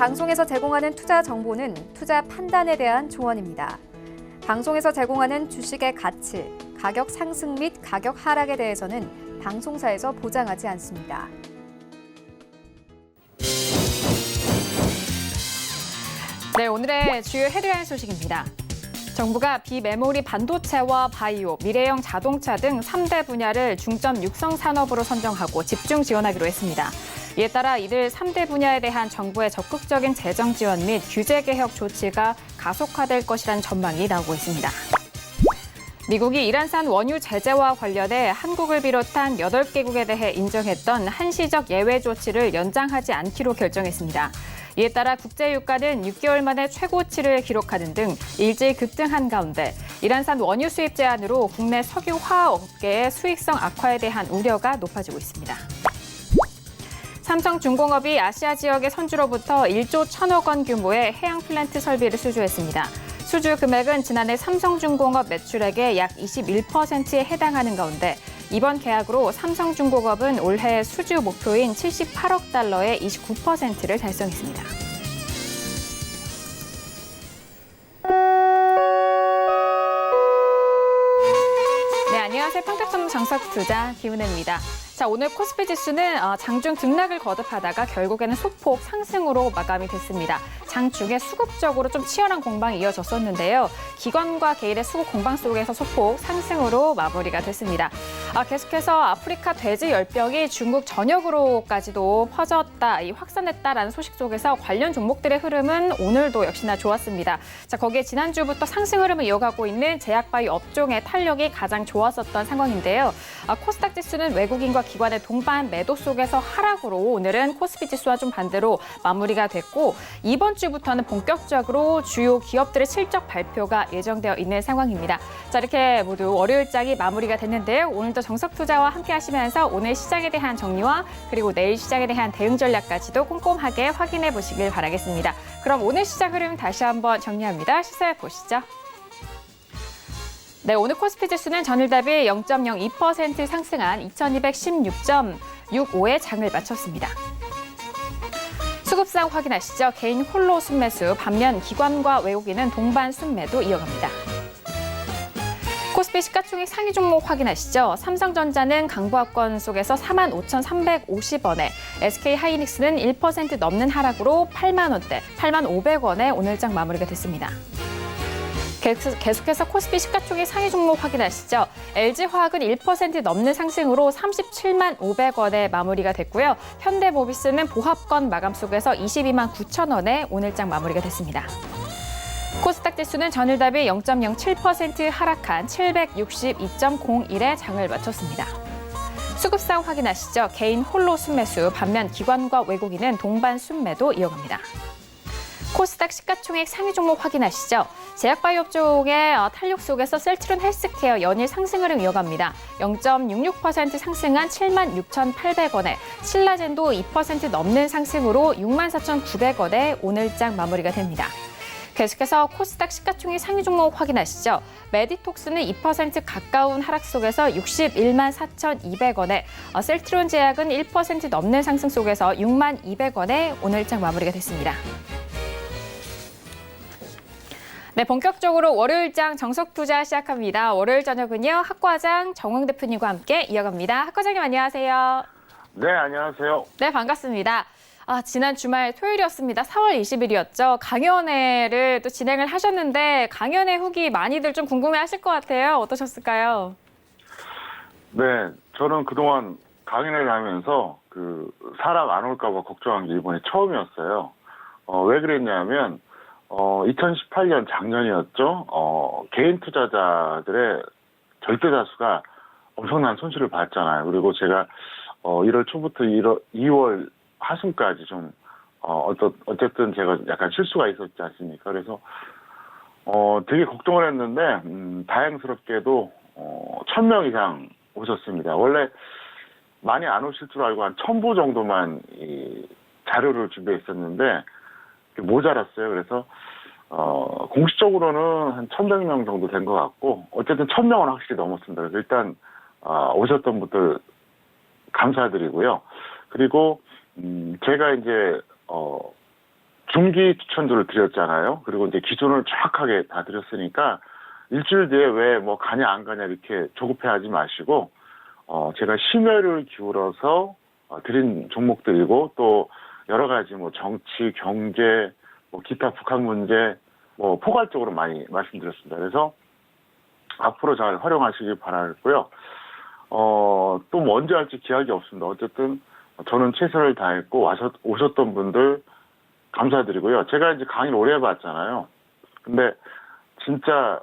방송에서 제공하는 투자 정보는 투자 판단에 대한 조언입니다. 방송에서 제공하는 주식의 가치, 가격 상승 및 가격 하락에 대해서는 방송사에서 보장하지 않습니다. 네, 오늘의 주요 헤드라인 소식입니다. 정부가 비메모리 반도체와 바이오, 미래형 자동차 등 3대 분야를 중점 육성 산업으로 선정하고 집중 지원하기로 했습니다. 이에 따라 이들 3대 분야에 대한 정부의 적극적인 재정 지원 및 규제 개혁 조치가 가속화될 것이라는 전망이 나오고 있습니다. 미국이 이란산 원유 제재와 관련해 한국을 비롯한 8개국에 대해 인정했던 한시적 예외 조치를 연장하지 않기로 결정했습니다. 이에 따라 국제유가는 6개월 만에 최고치를 기록하는 등 일제히 급등한 가운데 이란산 원유 수입 제한으로 국내 석유화학업계의 수익성 악화에 대한 우려가 높아지고 있습니다. 삼성중공업이 아시아 지역의 선주로부터 1조 1천억 원 규모의 해양 플랜트 설비를 수주했습니다. 수주 금액은 지난해 삼성중공업 매출액의 약 21%에 해당하는 가운데 이번 계약으로 삼성중공업은 올해 수주 목표인 78억 달러의 29%를 달성했습니다. 네, 안녕하세요. 평택전문 정석투자 김은혜입니다. 자, 오늘 코스피 지수는 장중 등락을 거듭하다가 결국에는 소폭 상승으로 마감이 됐습니다. 장중에 수급적으로 좀 치열한 공방이 이어졌었는데요. 기관과 개인의 수급 공방 속에서 소폭 상승으로 마무리가 됐습니다. 계속해서 아프리카 돼지 열병이 중국 전역으로까지도 퍼졌다, 확산했다라는 소식 속에서 관련 종목들의 흐름은 오늘도 역시나 좋았습니다. 자, 거기에 지난주부터 상승 흐름을 이어가고 있는 제약바이오 업종의 탄력이 가장 좋았었던 상황인데요. 코스닥 지수는 외국인과 기관의 동반 매도 속에서 하락으로 오늘은 코스피 지수와 좀 반대로 마무리가 됐고 이번 주부터는 본격적으로 주요 기업들의 실적 발표가 예정되어 있는 상황입니다. 자, 이렇게 모두 월요일장이 마무리가 됐는데요. 오늘도 정석투자와 함께 하시면서 오늘 시장에 대한 정리와 그리고 내일 시장에 대한 대응 전략까지도 꼼꼼하게 확인해 보시길 바라겠습니다. 그럼 오늘 시장 흐름 다시 한번 정리합니다. 시세 보시죠. 네, 오늘 코스피 지수는 전일 대비 0.02% 상승한 2216.65에 장을 마쳤습니다. 수급상 확인하시죠. 개인 홀로 순매수, 반면 기관과 외국인은 동반 순매도 이어갑니다. 코스피 시가총액 상위 종목 확인하시죠. 삼성전자는 강보합권 속에서 45,350원에, SK하이닉스는 1% 넘는 하락으로 8만 원대, 8,500원에 오늘장 마무리가 됐습니다. 계속해서 코스피 시가총액 상위 종목 확인하시죠. LG화학은 1% 넘는 상승으로 37만 500원에 마무리가 됐고요. 현대모비스는 보합권 마감 속에서 22만 9천 원에 오늘장 마무리가 됐습니다. 코스닥 지수는 전일 대비 0.07% 하락한 762.01에 장을 마쳤습니다. 수급상 확인하시죠. 개인 홀로 순매수, 반면 기관과 외국인은 동반 순매도 이어갑니다. 코스닥 시가총액 상위 종목 확인하시죠. 제약바이오 업종의 탄력 속에서 셀트론 헬스케어 연일 상승 흐름 이어갑니다. 0.66% 상승한 76,800원에, 신라젠도 2% 넘는 상승으로 64,900원에 오늘장 마무리가 됩니다. 계속해서 코스닥 시가총액 상위 종목 확인하시죠. 메디톡스는 2% 가까운 하락 속에서 61만 4,200원에, 셀트론 제약은 1% 넘는 상승 속에서 6만 200원에 오늘장 마무리가 됐습니다. 네, 본격적으로 월요일장 정석투자 시작합니다. 월요일 저녁은요, 학과장 정웅 대표님과 함께 이어갑니다. 학과장님 안녕하세요. 네, 안녕하세요. 네, 반갑습니다. 지난 주말 토요일이었습니다. 4월 20일이었죠. 강연회를 또 진행을 하셨는데 강연회 후기 많이들 좀 궁금해하실 것 같아요. 어떠셨을까요? 네, 저는 그동안 강연회를 하면서 사람 안 올까 봐 걱정한 게 이번에 처음이었어요. 왜 그랬냐면 2018년 작년이었죠. 개인 투자자들의 절대 다수가 엄청난 손실을 봤잖아요. 그리고 제가 1월 초부터 2월 하순까지 좀 어쨌든 제가 약간 실수가 있었지 않습니까? 그래서 되게 걱정을 했는데 다행스럽게도 1,000명 이상 오셨습니다. 원래 많이 안 오실 줄 알고 한 1,000부 정도만 자료를 준비했었는데 모자랐어요. 그래서 공식적으로는 한 1,100명 정도 된 것 같고 어쨌든 1,000명은 확실히 넘었습니다. 그래서 일단 오셨던 분들 감사드리고요. 그리고 제가 이제 중기 추천주를 드렸잖아요. 그리고 이제 기존을 정확하게 다 드렸으니까 일주일 뒤에 왜 뭐 가냐 안 가냐 이렇게 조급해하지 마시고 제가 심혈을 기울여서 드린 종목들이고 또 여러 가지 뭐 정치, 경제, 뭐 기타 북한 문제 뭐 포괄적으로 많이 말씀드렸습니다. 그래서 앞으로 잘 활용하시기 바라고요. 또 뭐 언제 할지 기약이 없습니다. 어쨌든 저는 최선을 다했고 오셨던 분들 감사드리고요. 제가 이제 강의를 오래 해봤잖아요. 근데 진짜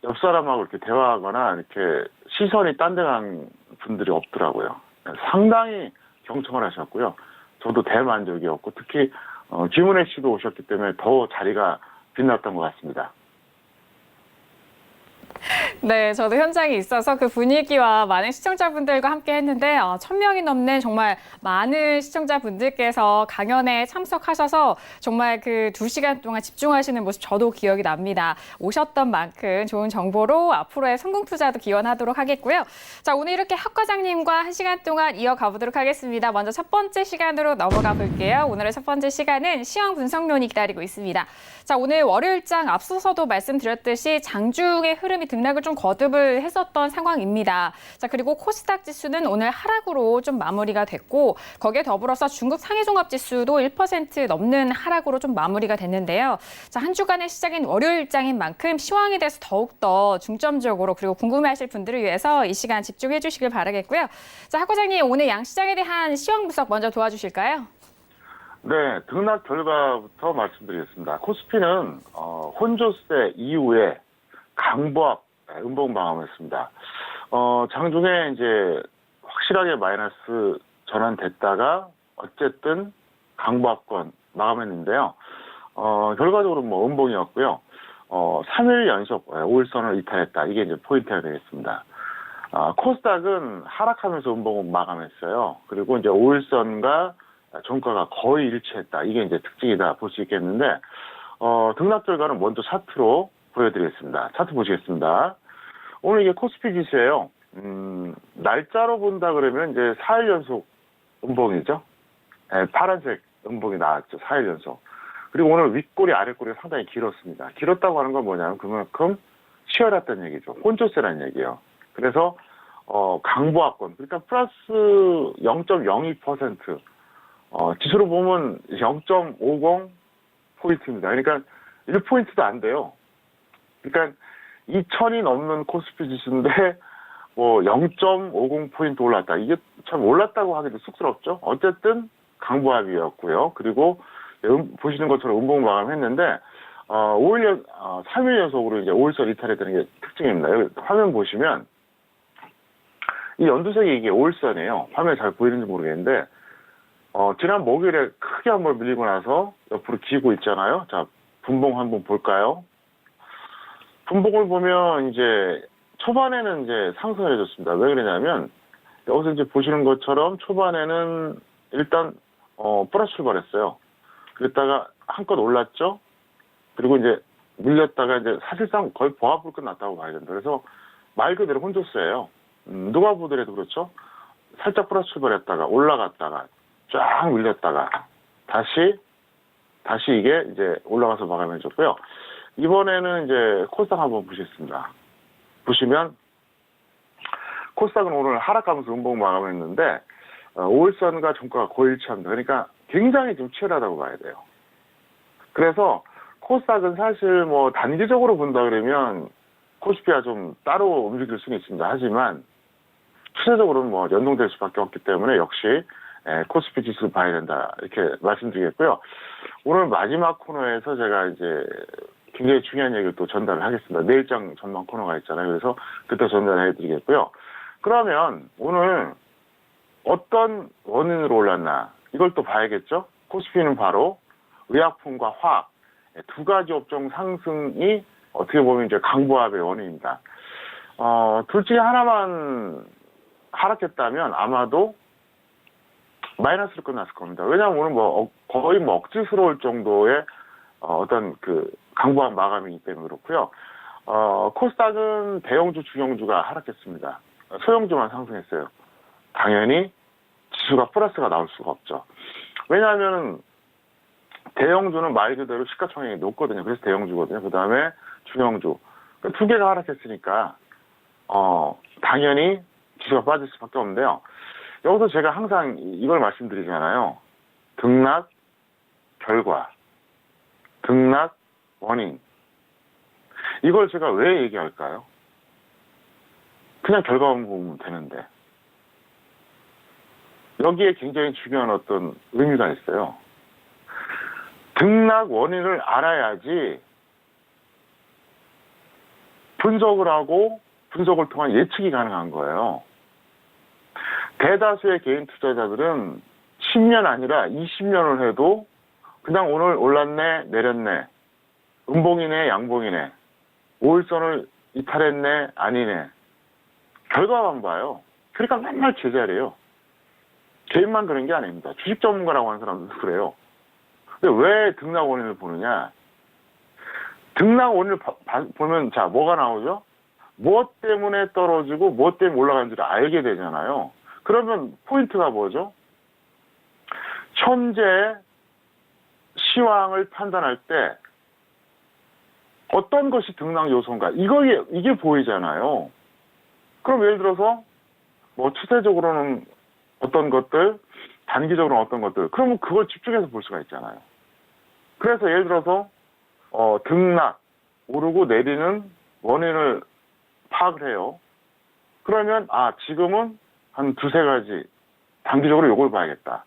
옆 사람하고 이렇게 대화하거나 이렇게 시선이 딴 데 간 분들이 없더라고요. 상당히 경청을 하셨고요. 저도 대만족이었고 특히 김은혜 씨도 오셨기 때문에 더 자리가 빛났던 것 같습니다. 네, 저도 현장에 있어서 그 분위기와 많은 시청자분들과 함께 했는데 1,000명이 넘는 정말 많은 시청자분들께서 강연에 참석하셔서 정말 그 2시간 동안 집중하시는 모습 저도 기억이 납니다. 오셨던 만큼 좋은 정보로 앞으로의 성공 투자도 기원하도록 하겠고요. 자, 오늘 이렇게 학 과장님과 1시간 동안 이어가 보도록 하겠습니다. 먼저 첫 번째 시간으로 넘어가 볼게요. 오늘의 첫 번째 시간은 시황 분석론이 기다리고 있습니다. 자, 오늘 월요일장 앞서서도 말씀드렸듯이 장중의 흐름이 등락을 좀 거듭을 했었던 상황입니다. 자, 그리고 코스닥 지수는 오늘 하락으로 좀 마무리가 됐고 거기에 더불어서 중국 상해종합지수도 1% 넘는 하락으로 좀 마무리가 됐는데요. 자, 한 주간의 시작인 월요일장인 만큼 시황에 대해서 더욱더 중점적으로 그리고 궁금해하실 분들을 위해서 이 시간 집중해 주시길 바라겠고요. 자, 학 과장님 오늘 양시장에 대한 시황 분석 먼저 도와주실까요? 네, 등락 결과부터 말씀드리겠습니다. 코스피는 혼조세 이후에 강보합 음봉 마감했습니다. 장중에 이제 확실하게 마이너스 전환됐다가 어쨌든 강보합권 마감했는데요. 결과적으로 뭐 음봉이었고요. 3일 연속 5일선을 이탈했다. 이게 이제 포인트가 되겠습니다. 코스닥은 하락하면서 음봉을 마감했어요. 그리고 이제 5일선과 종가가 거의 일치했다. 이게 이제 특징이다 볼 수 있겠는데, 등락 결과는 먼저 차트로 보여드리겠습니다. 차트 보시겠습니다. 오늘 이게 코스피 지수예요. 날짜로 본다 그러면 이제 4일 연속 음봉이죠. 네, 파란색 음봉이 나왔죠. 4일 연속. 그리고 오늘 윗꼬리 아랫꼬리가 상당히 길었습니다. 길었다고 하는 건 뭐냐면 그만큼 치열했다는 얘기죠. 혼조세라는 얘기예요. 그래서 강보합권, 그러니까 플러스 0.02%, 지수로 보면 0.50 포인트입니다. 그러니까 1포인트도 안 돼요. 그러니까 2,000이 넘는 코스피 지수인데 뭐 0.50 포인트 올랐다. 이게 참 올랐다고 하기도 쑥스럽죠. 어쨌든 강보합이었고요. 그리고 보시는 것처럼 음봉 마감했는데 3일 연속으로 이제 5일선 이탈했다는 게 특징입니다. 여기 화면 보시면 이 연두색이 이게 5일선이에요. 화면에 잘 보이는지 모르겠는데 지난 목요일에 크게 한번 밀리고 나서 옆으로 기고 있잖아요. 자, 분봉 한번 볼까요? 분봉을 보면 이제 초반에는 이제 상승을 해줬습니다. 왜 그러냐면 여기서 이제 보시는 것처럼 초반에는 일단 플러스 출발했어요. 그랬다가 한껏 올랐죠. 그리고 이제 밀렸다가 이제 사실상 거의 보합으로 끝났다고 봐야 된다. 그래서 말 그대로 혼조세예요. 누가 보더라도 그렇죠. 살짝 플러스 출발했다가 올라갔다가 쫙 밀렸다가 다시 이게 이제 올라가서 마감해줬고요. 이번에는 이제 코스닥 한번 보시겠습니다. 보시면 코스닥은 오늘 하락하면서 음봉 마감했는데 5일선과 종가가 거의 일치합니다. 그러니까 굉장히 좀 치열하다고 봐야 돼요. 그래서 코스닥은 사실 뭐 단기적으로 본다 그러면 코스피와 좀 따로 움직일 수는 있습니다. 하지만 추세적으로는 뭐 연동될 수밖에 없기 때문에 역시 코스피 지수를 봐야 된다 이렇게 말씀드리겠고요. 오늘 마지막 코너에서 제가 이제 굉장히 중요한 얘기를 또 전달을 하겠습니다. 내일장 전망 코너가 있잖아요. 그래서 그때 전달해 드리겠고요. 그러면 오늘 어떤 원인으로 올랐나 이걸 또 봐야겠죠. 코스피는 바로 의약품과 화학 두 가지 업종 상승이 어떻게 보면 이제 강보합의 원인입니다. 둘 중에 하나만 하락했다면 아마도 마이너스로 끝났을 겁니다. 왜냐하면 오늘 거의 억지스러울 정도의 어떤 그 강보합 마감이기 때문에 그렇고요. 코스닥은 대형주, 중형주가 하락했습니다. 소형주만 상승했어요. 당연히 지수가 플러스가 나올 수가 없죠. 왜냐하면 대형주는 말 그대로 시가총액이 높거든요. 그래서 대형주거든요. 그 다음에 중형주. 두 개가 하락했으니까, 당연히 지수가 빠질 수밖에 없는데요. 여기서 제가 항상 이걸 말씀드리잖아요. 등락, 결과, 등락, 원인. 이걸 제가 왜 얘기할까요? 그냥 결과만 보면 되는데. 여기에 굉장히 중요한 어떤 의미가 있어요. 등락 원인을 알아야지 분석을 하고 분석을 통한 예측이 가능한 거예요. 대다수의 개인 투자자들은 10년 아니라 20년을 해도 그냥 오늘 올랐네, 내렸네, 음봉이네, 양봉이네, 5일선을 이탈했네, 아니네, 결과만 봐요. 그러니까 맨날 제자리예요. 개인만 그런 게 아닙니다. 주식 전문가라고 하는 사람들도 그래요. 근데 왜 등락 원인을 보느냐? 등락 원인을 보면 자 뭐가 나오죠? 무엇 때문에 떨어지고 무엇 때문에 올라가는지를 알게 되잖아요. 그러면 포인트가 뭐죠? 현재 시황을 판단할 때 어떤 것이 등락 요소인가? 이게 보이잖아요. 그럼 예를 들어서 뭐 추세적으로는 어떤 것들, 단기적으로는 어떤 것들, 그러면 그걸 집중해서 볼 수가 있잖아요. 그래서 예를 들어서 등락, 오르고 내리는 원인을 파악을 해요. 그러면 지금은 한 두세 가지 단기적으로 요걸 봐야겠다.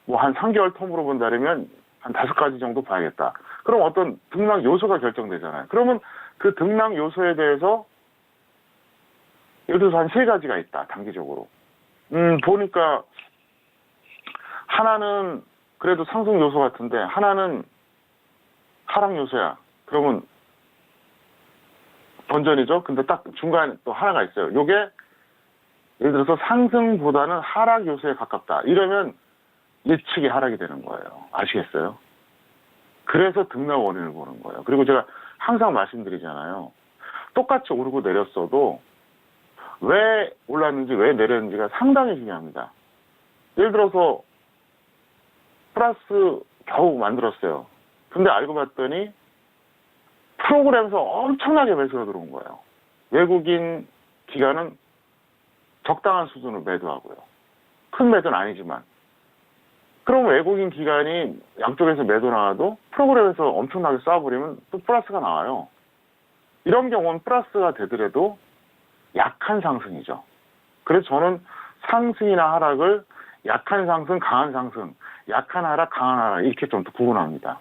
뭐 한 3개월 텀으로 본다면 한 5가지 정도 봐야겠다. 그럼 어떤 등락 요소가 결정되잖아요. 그러면 그 등락 요소에 대해서 예를 들어서 한 3가지가 있다. 단기적으로. 보니까 하나는 그래도 상승 요소 같은데 하나는 하락 요소야. 그러면 번전이죠. 근데 딱 중간에 또 하나가 있어요. 요게 예를 들어서 상승보다는 하락 요소에 가깝다. 이러면 예측이 하락이 되는 거예요. 아시겠어요? 그래서 등락 원인을 보는 거예요. 그리고 제가 항상 말씀드리잖아요. 똑같이 오르고 내렸어도 왜 올랐는지 왜 내렸는지가 상당히 중요합니다. 예를 들어서 플러스 겨우 만들었어요. 근데 알고 봤더니 프로그램에서 엄청나게 매수가 들어온 거예요. 외국인 기관은 적당한 수준으로 매도하고요. 큰 매도는 아니지만. 그럼 외국인 기관이 양쪽에서 매도 나와도 프로그램에서 엄청나게 쏴버리면 또 플러스가 나와요. 이런 경우는 플러스가 되더라도 약한 상승이죠. 그래서 저는 상승이나 하락을 약한 상승, 강한 상승, 약한 하락, 강한 하락 이렇게 좀 더 구분합니다.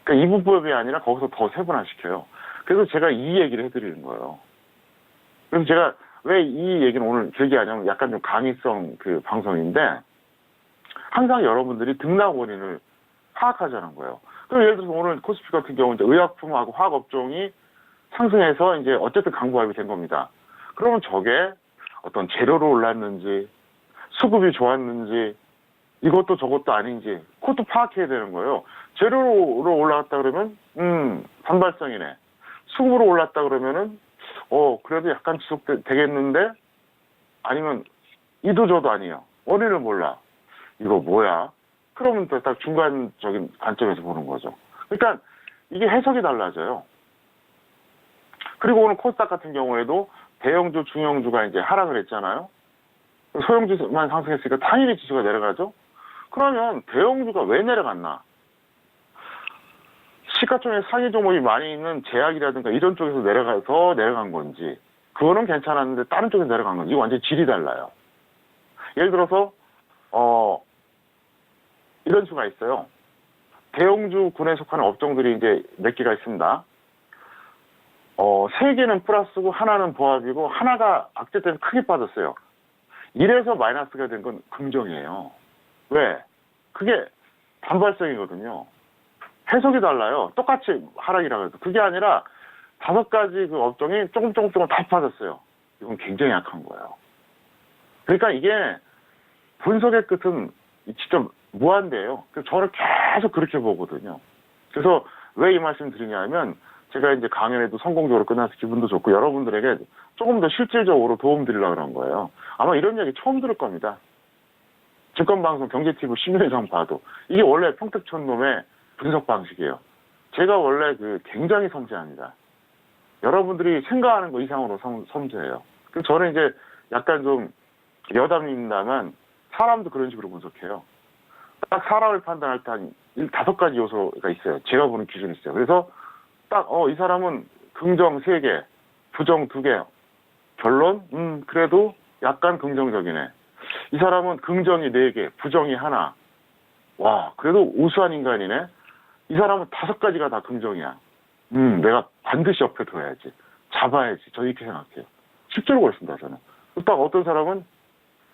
그러니까 이분법이 아니라 거기서 더 세분화시켜요. 그래서 제가 이 얘기를 해드리는 거예요. 그래서 제가 왜 이 얘기는 오늘 길게 하냐면 약간 좀 강의성 그 방송인데 항상 여러분들이 등락 원인을 파악하자는 거예요. 그럼 예를 들어서 오늘 코스피 같은 경우 이제 의약품하고 화학업종이 상승해서 이제 어쨌든 강보합이 된 겁니다. 그러면 저게 어떤 재료로 올랐는지 수급이 좋았는지 이것도 저것도 아닌지 그것도 파악해야 되는 거예요. 재료로 올라갔다 그러면 반발성이네. 수급으로 올랐다 그러면은 그래도 약간 지속되겠는데 아니면 이도저도 아니에요. 원인을 몰라. 이거 뭐야? 그러면 또 딱 중간적인 관점에서 보는 거죠. 그러니까 이게 해석이 달라져요. 그리고 오늘 코스닥 같은 경우에도 대형주, 중형주가 이제 하락을 했잖아요. 소형주만 상승했으니까 당연히 지수가 내려가죠. 그러면 대형주가 왜 내려갔나? 시가총액 상위 종목이 많이 있는 제약이라든가 이런 쪽에서 내려간 건지 그거는 괜찮았는데 다른 쪽에서 내려간 건지 이거 완전히 질이 달라요. 예를 들어서 이런 수가 있어요. 대형주군에 속하는 업종들이 이제 몇 개가 있습니다. 3개는 플러스고 하나는 보합이고 하나가 악재 때문에 크게 빠졌어요. 이래서 마이너스가 된 건 긍정이에요. 왜? 그게 반발성이거든요. 해석이 달라요. 똑같이 하락이라고 해도. 그게 아니라 5가지 그 업종이 조금 다 빠졌어요. 이건 굉장히 약한 거예요. 그러니까 이게 분석의 끝은 진짜 무한대예요. 그래서 저는 계속 그렇게 보거든요. 그래서 왜 이 말씀 드리냐면 제가 이제 강연에도 성공적으로 끝나서 기분도 좋고 여러분들에게 조금 더 실질적으로 도움 드리려고 그런 거예요. 아마 이런 얘기 처음 들을 겁니다. 증권방송 경제TV 10년 이상 봐도 이게 원래 평택촌놈의 분석 방식이에요. 제가 원래 굉장히 섬세합니다. 여러분들이 생각하는 거 이상으로 섬세해요. 그래서 저는 이제 약간 좀 여담입니다만 사람도 그런 식으로 분석해요. 딱 사람을 판단할 때 한 5가지 요소가 있어요. 제가 보는 기준이 있어요. 그래서 딱 이 사람은 긍정 3개, 부정 2개. 결론? 그래도 약간 긍정적이네. 이 사람은 긍정이 4개, 부정이 1. 와, 그래도 우수한 인간이네. 이 사람은 5가지가 다 긍정이야. 내가 반드시 옆에 둬야지. 잡아야지. 저 이렇게 생각해요. 실제로 그렇습니다, 저는. 딱 어떤 사람은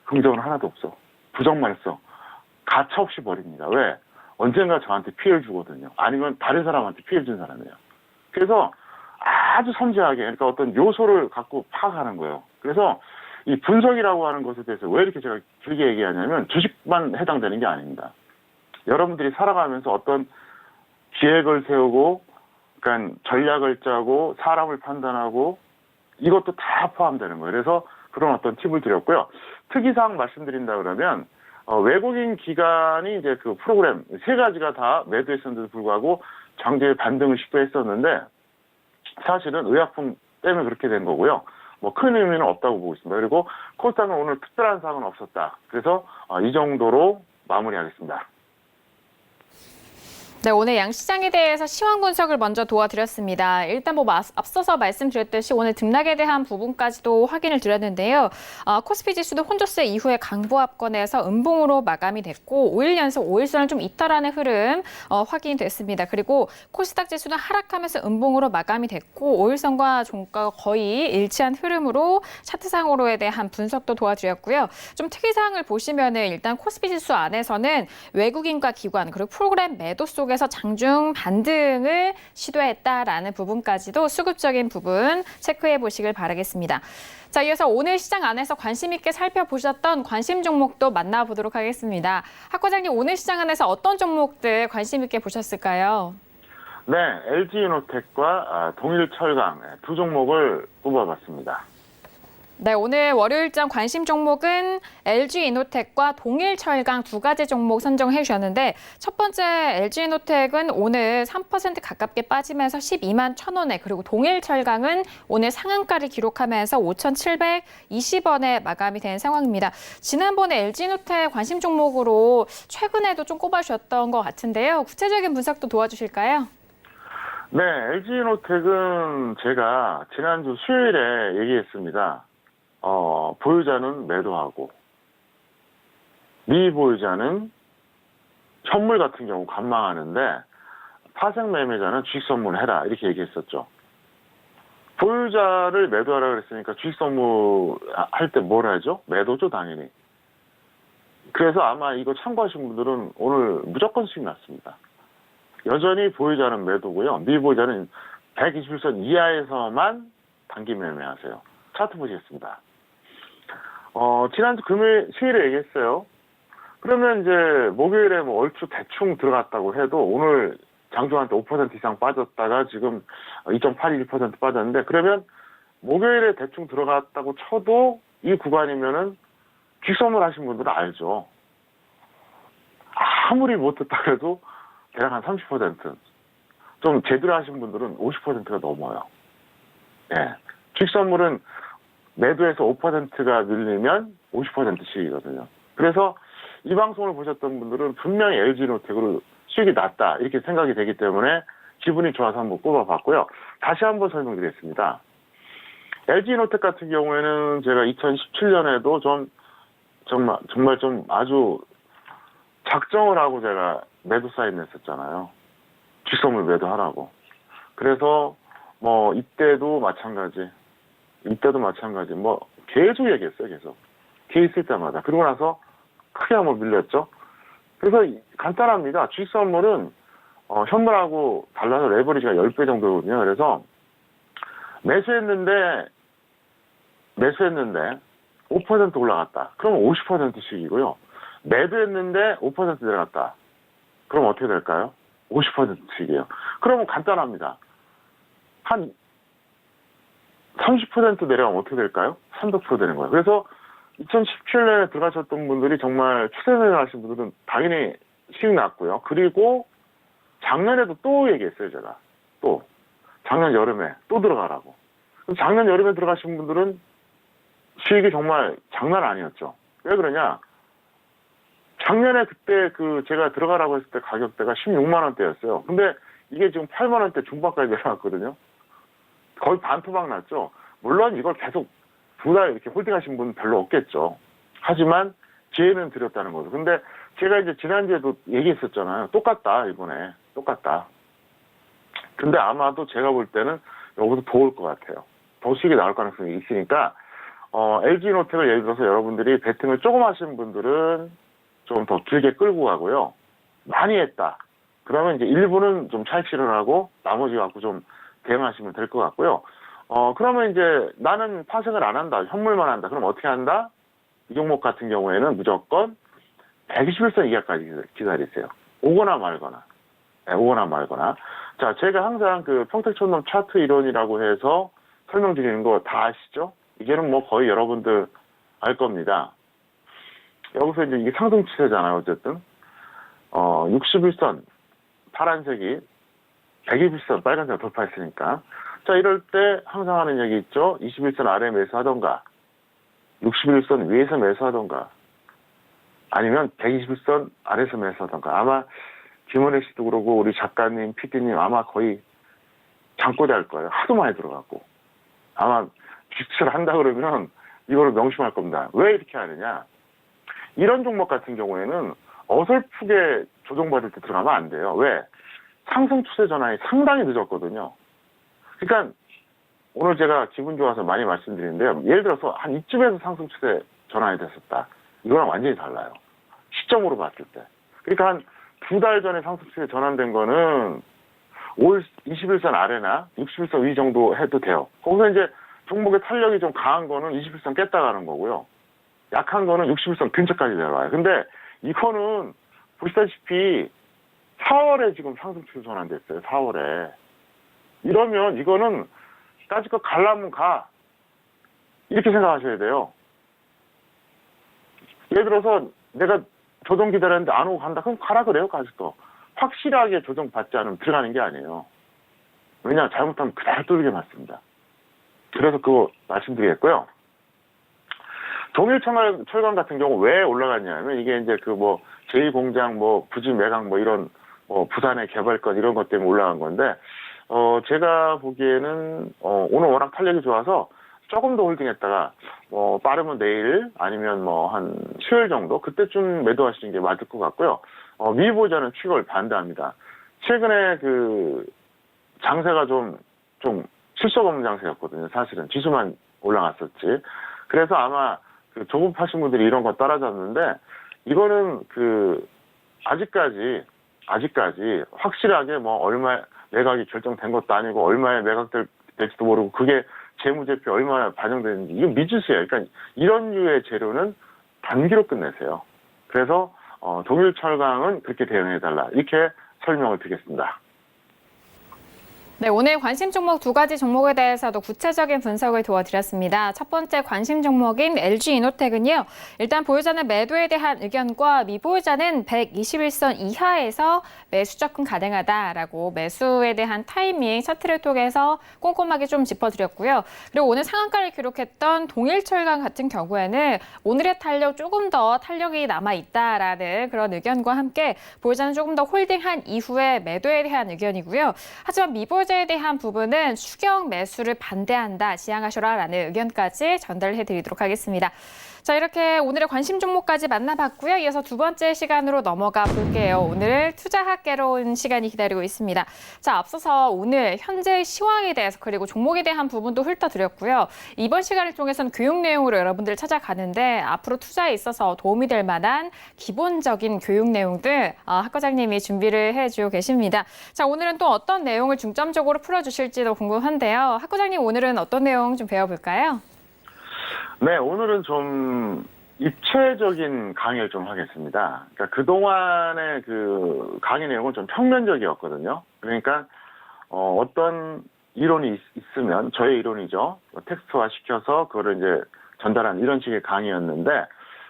긍정은 하나도 없어. 부정만 써. 가차없이 버립니다. 왜? 언젠가 저한테 피해를 주거든요. 아니면 다른 사람한테 피해를 준 사람이에요. 그래서 아주 섬세하게, 그러니까 어떤 요소를 갖고 파악하는 거예요. 그래서 이 분석이라고 하는 것에 대해서 왜 이렇게 제가 길게 얘기하냐면 주식만 해당되는 게 아닙니다. 여러분들이 살아가면서 어떤 기획을 세우고, 그러니까 전략을 짜고, 사람을 판단하고, 이것도 다 포함되는 거예요. 그래서 그런 어떤 팁을 드렸고요. 특이사항 말씀드린다 그러면, 외국인 기관이 이제 그 프로그램 3가지가 다 매도했었는데도 불구하고 장중에 반등을 시도했었는데, 사실은 의약품 때문에 그렇게 된 거고요. 뭐 큰 의미는 없다고 보고 있습니다. 그리고 코스닥은 오늘 특별한 사항은 없었다. 그래서 이 정도로 마무리하겠습니다. 네, 오늘 양시장에 대해서 시황 분석을 먼저 도와드렸습니다. 일단 앞서서 말씀드렸듯이 오늘 등락에 대한 부분까지도 확인을 드렸는데요. 코스피 지수도 혼조세 이후에 강보합권에서 음봉으로 마감이 됐고 5일 연속 5일선을 좀 이탈하는 흐름 확인이 됐습니다. 그리고 코스닥 지수는 하락하면서 음봉으로 마감이 됐고 5일선과 종가가 거의 일치한 흐름으로 차트상으로에 대한 분석도 도와드렸고요. 좀 특이사항을 보시면은 일단 코스피 지수 안에서는 외국인과 기관 그리고 프로그램 매도 속에 서 장중 반등을 시도했다라는 부분까지도 수급적인 부분 체크해 보시길 바라겠습니다. 자, 이어서 오늘 시장 안에서 관심 있게 살펴보셨던 관심 종목도 만나보도록 하겠습니다. 학 과장님, 오늘 시장 안에서 어떤 종목들 관심 있게 보셨을까요? 네, LG이노텍과 동일철강 2 종목을 뽑아봤습니다. 네, 오늘 월요일장 관심 종목은 LG이노텍과 동일철강 2가지 종목 선정해 주셨는데 첫 번째 LG이노텍은 오늘 3% 가깝게 빠지면서 12만 1,000원에 그리고 동일철강은 오늘 상한가를 기록하면서 5,720원에 마감이 된 상황입니다. 지난번에 LG이노텍 관심 종목으로 최근에도 좀 꼽아주셨던 것 같은데요. 구체적인 분석도 도와주실까요? 네, LG이노텍은 제가 지난주 수요일에 얘기했습니다. 보유자는 매도하고 미보유자는 현물 같은 경우 관망하는데 파생 매매자는 주식 선물을 해라 이렇게 얘기했었죠. 보유자를 매도하라 그랬으니까 주식 선물 할 때 뭘 하죠? 매도죠 당연히. 그래서 아마 이거 참고하신 분들은 오늘 무조건 수익 났습니다. 여전히 보유자는 매도고요. 미보유자는 121선 이하에서만 단기 매매하세요. 차트 보시겠습니다. 지난주 수요일에 얘기했어요. 그러면 이제 목요일에 뭐 얼추 대충 들어갔다고 해도 오늘 장중한테 5% 이상 빠졌다가 지금 2.81% 빠졌는데 그러면 목요일에 대충 들어갔다고 쳐도 이 구간이면은 주선물 하신 분들은 알죠. 아무리 못했다 해도 대략 한 30%. 좀 제대로 하신 분들은 50%가 넘어요. 예. 주식 선물은 매도에서 5%가 밀리면 50%씩이거든요. 그래서 이 방송을 보셨던 분들은 분명히 LG이노텍으로 수익이 낮다 이렇게 생각이 되기 때문에 기분이 좋아서 한번 꼽아봤고요. 다시 한번 설명드리겠습니다. LG이노텍 같은 경우에는 제가 2017년에도 정말 좀 아주 작정을 하고 제가 매도 사인 냈었잖아요. 주식 선물 매도하라고. 그래서 뭐 이때도 마찬가지. 뭐 계속 얘기했어요. 계속. 기회 있을 때마다. 그러고 나서 크게 한번 밀렸죠. 그래서 간단합니다. 주식 선물은 현물하고 달라서 레버리지가 10배 정도거든요. 그래서 매수했는데 5% 올라갔다. 그럼 50%씩이고요. 매도했는데 5% 내려갔다. 그럼 어떻게 될까요? 50%씩이에요. 그러면 간단합니다. 한 30% 내려가면 어떻게 될까요? 300% 되는 거예요. 그래서 2017년에 들어가셨던 분들이 정말 추세를 하신 분들은 당연히 수익 났고요. 그리고 작년에도 또 얘기했어요, 제가. 또. 작년 여름에 또 들어가라고. 작년 여름에 들어가신 분들은 수익이 정말 장난 아니었죠. 왜 그러냐? 작년에 그때 제가 들어가라고 했을 때 가격대가 16만 원대였어요. 근데 이게 지금 8만 원대 중반까지 내려왔거든요. 거의 반토막 났죠. 물론 이걸 계속 2달 이렇게 홀딩하신 분 별로 없겠죠. 하지만 기회는 드렸다는 거죠. 근데 제가 이제 지난주에도 얘기했었잖아요. 똑같다, 이번에. 똑같다. 근데 아마도 제가 볼 때는 여기서 더 올 것 같아요. 더 수익이 나올 가능성이 있으니까, LG노텍을 예를 들어서 여러분들이 베팅을 조금 하신 분들은 좀 더 길게 끌고 가고요. 많이 했다. 그러면 이제 일부는 좀 차익 실현하고 나머지 갖고 좀 대응하시면 될 것 같고요. 그러면 이제 나는 파생을 안 한다. 현물만 한다. 그럼 어떻게 한다? 이 종목 같은 경우에는 무조건 121선 이하까지 기다리세요. 오거나 말거나. 네, 오거나 말거나. 자, 제가 항상 평택촌놈 차트 이론이라고 해서 설명드리는 거 다 아시죠? 이게는 뭐 거의 여러분들 알 겁니다. 여기서 이제 이게 상승 추세잖아요, 어쨌든. 61선, 파란색이 121선, 빨간색 돌파했으니까. 자, 이럴 때 항상 하는 얘기 있죠? 21선 아래 매수하던가, 61선 위에서 매수하던가, 아니면 121선 아래에서 매수하던가. 아마 김은혜 씨도 그러고 우리 작가님, PD님 아마 거의 잠꼬대 할 거예요. 하도 많이 들어갔고. 아마 주식을 한다 그러면 이거를 명심할 겁니다. 왜 이렇게 하느냐? 이런 종목 같은 경우에는 어설프게 조정받을 때 들어가면 안 돼요. 왜? 상승 추세 전환이 상당히 늦었거든요. 그러니까 오늘 제가 기분 좋아서 많이 말씀드리는데요. 예를 들어서 한 이쯤에서 상승 추세 전환이 됐었다. 이거랑 완전히 달라요. 시점으로 봤을 때. 그러니까 한 2달 전에 상승 추세 전환된 거는 21선 아래나 61선 위 정도 해도 돼요. 거기서 이제 종목의 탄력이 좀 강한 거는 21선 깼다 가는 거고요. 약한 거는 61선 근처까지 내려와요. 근데 이거는 보시다시피 4월에 지금 상승 추세 전환됐어요. 4월에. 이러면 이거는 까짓거 가려면 가. 이렇게 생각하셔야 돼요. 예를 들어서 내가 조정 기다렸는데 안 오고 간다. 그럼 가라 그래요. 까짓거. 확실하게 조정 받지 않으면 들어가는 게 아니에요. 왜냐? 잘못하면 그대로 뚫게 맞습니다. 그래서 그거 말씀드리겠고요. 동일철강 같은 경우 왜 올라갔냐면 이게 이제 제2공장 부지 매각 이런 부산의 개발권 이런 것 때문에 올라간 건데 제가 보기에는 오늘 워낙 탄력이 좋아서 조금 더 홀딩했다가 빠르면 내일 아니면 한 수요일 정도 그때쯤 매도하시는 게 맞을 것 같고요. 미보자는 추격을 반대합니다. 최근에 장세가 좀 실속 없는 장세였거든요. 사실은 지수만 올라갔었지. 그래서 아마 조급하신 분들이 이런 거 따라잡는데 이거는 아직까지 확실하게 얼마 매각이 결정된 것도 아니고 얼마에 매각될지도 모르고 그게 재무제표 얼마나 반영되는지 이건 미지수예요. 그러니까 이런 류의 재료는 단기로 끝내세요. 그래서 동일철강은 그렇게 대응해달라 이렇게 설명을 드리겠습니다. 네, 오늘 관심 종목 2가지 종목에 대해서도 구체적인 분석을 도와드렸습니다. 첫 번째 관심 종목인 LG이노텍은요. 일단 보유자는 매도에 대한 의견과 미보유자는 121선 이하에서 매수 접근 가능하다라고 매수에 대한 타이밍 차트를 통해서 꼼꼼하게 좀 짚어드렸고요. 그리고 오늘 상한가를 기록했던 동일철강 같은 경우에는 오늘의 탄력 조금 더 탄력이 남아있다라는 그런 의견과 함께 보유자는 조금 더 홀딩한 이후에 매도에 대한 의견이고요. 하지만 미보유자에 대한 부분은 추경 매수를 반대한다, 지양하셔라라는 의견까지 전달해드리도록 하겠습니다. 자, 이렇게 오늘의 관심 종목까지 만나봤고요. 이어서 두 번째 시간으로 넘어가 볼게요. 오늘 투자학개로운 시간이 기다리고 있습니다. 자, 앞서서 오늘 현재 시황에 대해서 그리고 종목에 대한 부분도 훑어드렸고요. 이번 시간을 통해서는 교육 내용으로 여러분들을 찾아가는데 앞으로 투자에 있어서 도움이 될 만한 기본적인 교육 내용들 학 과장님이 준비를 해주고 계십니다. 자, 오늘은 또 어떤 내용을 중점적으로 풀어주실지도 궁금한데요. 학 과장님 오늘은 어떤 내용 좀 배워볼까요? 네, 오늘은 좀 입체적인 강의를 좀 하겠습니다. 그러니까 그동안의 강의 내용은 좀 평면적이었거든요. 그러니까 어떤 이론이 있으면 저의 이론이죠. 텍스트화 시켜서 그거를 이제 전달하는 이런 식의 강의였는데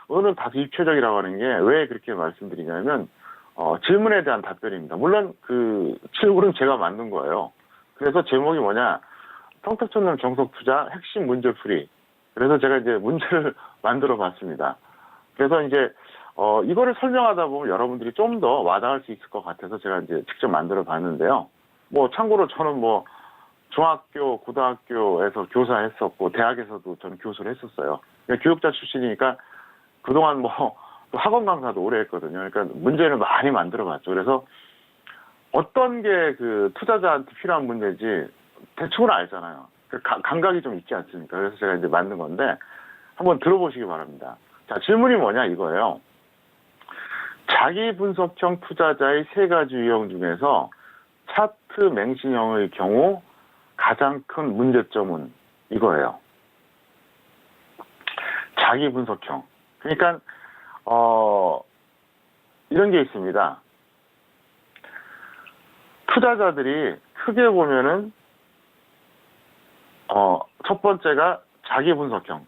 오늘은 다소 입체적이라고 하는 게 왜 그렇게 말씀드리냐면 질문에 대한 답변입니다. 물론 그 질문은 제가 만든 거예요. 그래서 제목이 뭐냐, 평택천남 정석투자 핵심 문제풀이. 그래서 제가 이제 문제를 만들어 봤습니다. 그래서 이제 이거를 설명하다 보면 여러분들이 좀 더 와닿을 수 있을 것 같아서 제가 이제 직접 만들어 봤는데요. 뭐 참고로 저는 뭐 중학교, 고등학교에서 교사했었고 대학에서도 저는 교수를 했었어요. 교육자 출신이니까 그동안 뭐 학원 강사도 오래 했거든요. 그러니까 문제를 많이 만들어 봤죠. 그래서 어떤 게 그 투자자한테 필요한 문제인지 대충은 알잖아요. 감각이 좀 있지 않습니까? 그래서 제가 이제 만든 건데 한번 들어보시기 바랍니다. 자, 질문이 뭐냐 이거예요. 자기 분석형 투자자의 세 가지 유형 중에서 차트 맹신형의 경우 가장 큰 문제점은 이거예요. 자기 분석형. 그러니까 이런 게 있습니다. 투자자들이 크게 보면은 첫 번째가 자기 분석형.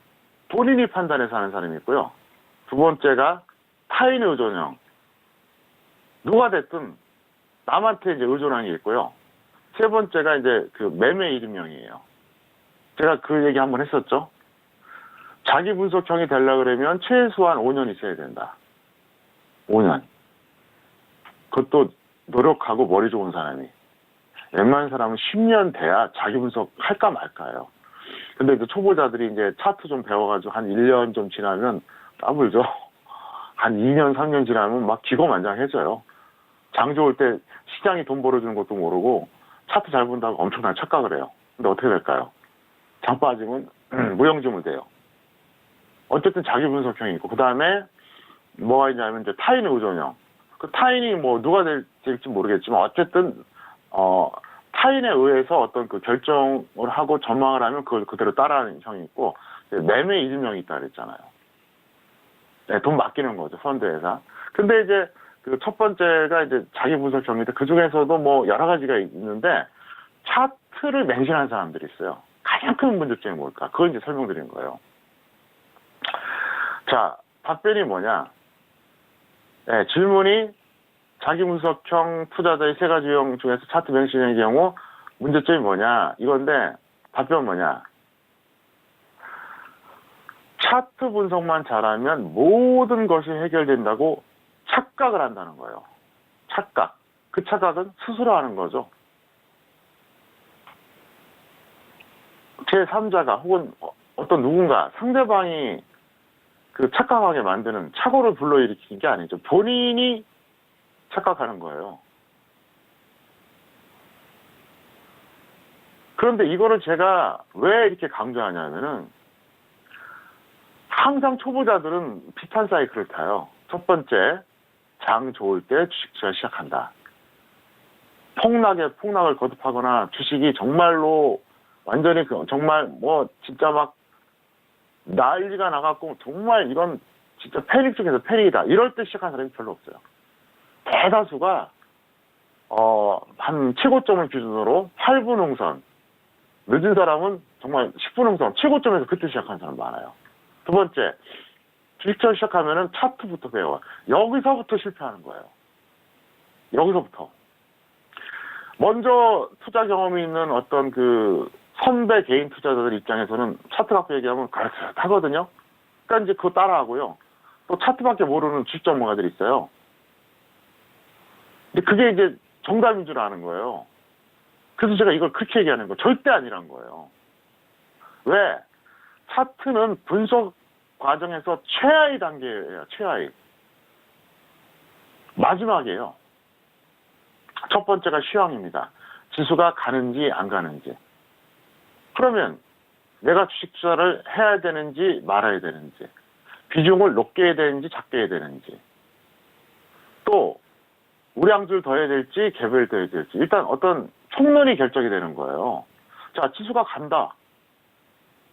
본인이 판단해서 하는 사람이 있고요. 두 번째가 타인 의존형. 누가 됐든 남한테 이제 의존하는 게 있고요. 세 번째가 이제 그 매매 이름형이에요. 제가 그 얘기 한번 했었죠. 자기 분석형이 되려고 그러면 최소한 5년 있어야 된다. 5년. 그것도 노력하고 머리 좋은 사람이. 웬만한 사람은 10년 돼야 자기 분석 할까 말까요. 근데 그 초보자들이 이제 차트 좀 배워가지고 한 1년 좀 지나면 까불죠. 한 2년, 3년 지나면 막 기고만장해져요. 장 좋을 때 시장이 돈 벌어주는 것도 모르고 차트 잘 본다고 엄청난 착각을 해요. 근데 어떻게 될까요? 장 빠지면 무용지물 돼요. 어쨌든 자기 분석형이 있고, 그 다음에 뭐가 있냐면 이제 타인 의존형. 그 타인이 뭐 누가 될지 모르겠지만 어쨌든 타인에 의해서 어떤 그 결정을 하고 전망을 하면 그걸 그대로 따라하는 형이 있고, 매매 이중형이 있다 그랬잖아요. 네, 돈 맡기는 거죠, 펀드회사. 근데 이제 그 첫 번째가 이제 자기 분석형인데 그 중에서도 뭐 여러 가지가 있는데 차트를 맹신하는 사람들이 있어요. 가장 큰 문제점이 뭘까? 그걸 이제 설명드리는 거예요. 자, 답변이 뭐냐? 네, 질문이 자기 분석형 투자자의 세 가지 유형 중에서 차트 맹신의 경우 문제점이 뭐냐? 이건데 답변은 뭐냐? 차트 분석만 잘하면 모든 것이 해결된다고 착각을 한다는 거예요. 착각. 그 착각은 스스로 하는 거죠. 제3자가 혹은 어떤 누군가 상대방이 그 착각하게 만드는 착오를 불러일으키는 게 아니죠. 본인이 착각하는 거예요. 그런데 이거를 제가 왜 이렇게 강조하냐면은 항상 초보자들은 비슷한 사이클을 타요. 첫 번째, 장 좋을 때 주식 투자 시작한다. 폭락을 거듭하거나 주식이 정말로 완전히 정말 뭐 진짜 막 난리가 나갖고 정말 이건 진짜 패닉 중에서 패닉이다. 이럴 때 시작한 사람이 별로 없어요. 대다수가 한 최고점을 기준으로 8분 흥선, 늦은 사람은 정말 10분 흥선, 최고점에서 그때 시작하는 사람 많아요. 두 번째, 주식투자 시작하면은 차트부터 배워. 여기서부터 실패하는 거예요. 여기서부터. 먼저 투자 경험이 있는 어떤 그 선배 개인 투자자들 입장에서는 차트 갖고 얘기하면 가르치하거든요. 그러니까 이제 그거 따라하고요. 또 차트밖에 모르는 주식 전문가들이 있어요. 근데 그게 이제 정답인 줄 아는 거예요. 그래서 제가 이걸 그렇게 얘기하는 거 절대 아니란 거예요. 왜? 차트는 분석 과정에서 최하위 단계예요. 최하위. 마지막이에요. 첫 번째가 시황입니다. 지수가 가는지 안 가는지. 그러면 내가 주식 투자를 해야 되는지 말아야 되는지, 비중을 높게 해야 되는지 작게 해야 되는지, 또 우량주를 더 해야 될지 갭을 더 해야 될지, 일단 어떤 총론이 결정이 되는 거예요. 자, 지수가 간다.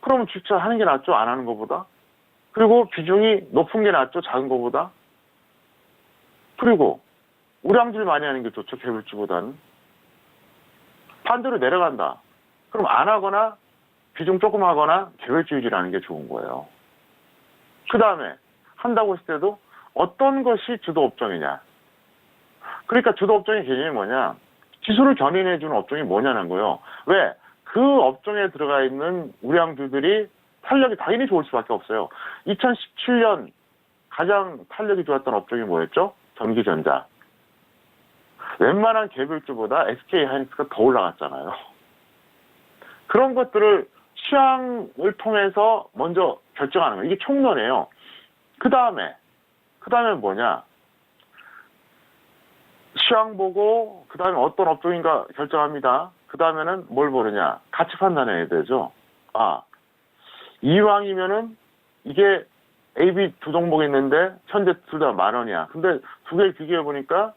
그러면 주식 투자 하는 게 낫죠? 안 하는 것보다? 그리고 비중이 높은 게 낫죠? 작은 것보다? 그리고 우량주를 많이 하는 게 좋죠? 개불주보다는. 반대로 내려간다. 그럼 안 하거나 비중 조금 하거나 개별주의를 하는 게 좋은 거예요. 그 다음에 한다고 했을 때도 어떤 것이 주도 업종이냐. 그러니까 주도 업종의 개념이 뭐냐. 지수를 견인해주는 업종이 뭐냐는 거예요. 왜? 그 업종에 들어가 있는 우량주들이 탄력이 당연히 좋을 수밖에 없어요. 2017년 가장 탄력이 좋았던 업종이 뭐였죠? 전기전자. 웬만한 개별주보다 SK하이닉스가 더 올라갔잖아요. 그런 것들을 시황을 통해서 먼저 결정하는 거예요. 이게 총론이에요. 그 다음에 뭐냐? 시황 보고 그 다음에 어떤 업종인가 결정합니다. 그 다음에는 뭘 보느냐? 가치 판단해야 되죠. 이왕이면은 이게 AB 두 종목 있는데 현재 둘 다 10,000원이야. 근데 두 개를 비교해 보니까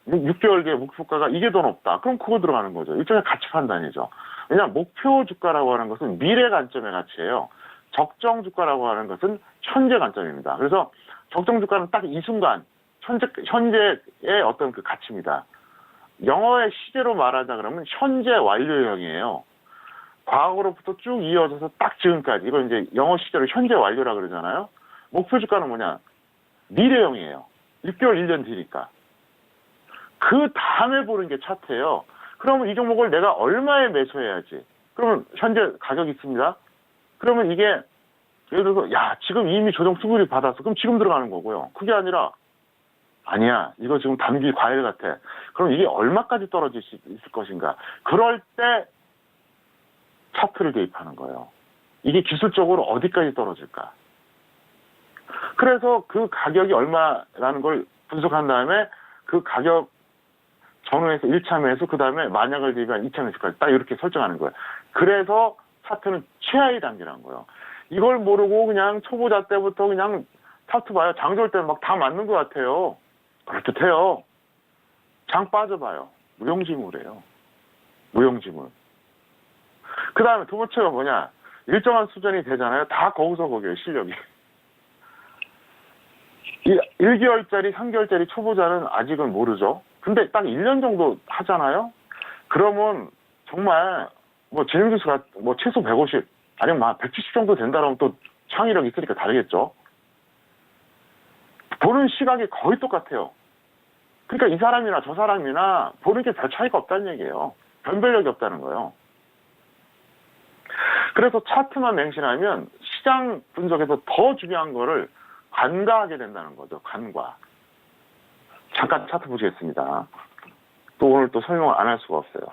6개월계 목표가가 이게 더 높다. 그럼 그거 들어가는 거죠. 일종의 가치 판단이죠. 왜냐하면 목표 주가라고 하는 것은 미래 관점의 가치예요. 적정 주가라고 하는 것은 현재 관점입니다. 그래서 적정 주가는 딱 이 순간 현재의 어떤 그 가치입니다. 영어의 시제로 말하자 그러면 현재 완료형이에요. 과거로부터 쭉 이어져서 딱 지금까지. 이걸 이제 영어 시제로 현재 완료라 그러잖아요. 목표 주가는 뭐냐? 미래형이에요. 6개월, 1년 뒤니까. 그 다음에 보는 게 차트예요. 그러면 이 종목을 내가 얼마에 매수해야지? 그러면 현재 가격이 있습니다. 그러면 이게 예를 들어서 지금 이미 조정 수급이 받았어. 그럼 지금 들어가는 거고요. 그게 아니라 아니야. 이거 지금 단기 과열 같아. 그럼 이게 얼마까지 떨어질 수 있을 것인가? 그럴 때 차트를 대입하는 거예요. 이게 기술적으로 어디까지 떨어질까? 그래서 그 가격이 얼마라는 걸 분석한 다음에 그 가격 전후에서 1차 매수, 그 다음에 만약을 대비한 2차 매수까지 딱 이렇게 설정하는 거예요. 그래서 차트는 최하위 단계라는 거예요. 이걸 모르고 그냥 초보자 때부터 그냥 차트 봐요. 장 좋을 때는 막 다 맞는 것 같아요. 그럴듯해요. 장 빠져봐요. 무용지물이에요. 무용지물. 그 다음에 두 번째가 뭐냐. 일정한 수준이 되잖아요. 다 거기서 거기에요, 실력이. 1개월짜리, 3개월짜리 초보자는 아직은 모르죠. 근데 딱 1년 정도 하잖아요? 그러면 정말 뭐 진행지수가 뭐 최소 150, 아니면 170 정도 된다라면 또 창의력이 있으니까 다르겠죠. 보는 시각이 거의 똑같아요. 그러니까 이 사람이나 저 사람이나 보는 게 별 차이가 없다는 얘기예요. 변별력이 없다는 거예요. 그래서 차트만 맹신하면 시장 분석에서 더 중요한 거를 간과하게 된다는 거죠. 간과. 잠깐 차트 보시겠습니다. 또 오늘 또 설명을 안 할 수가 없어요.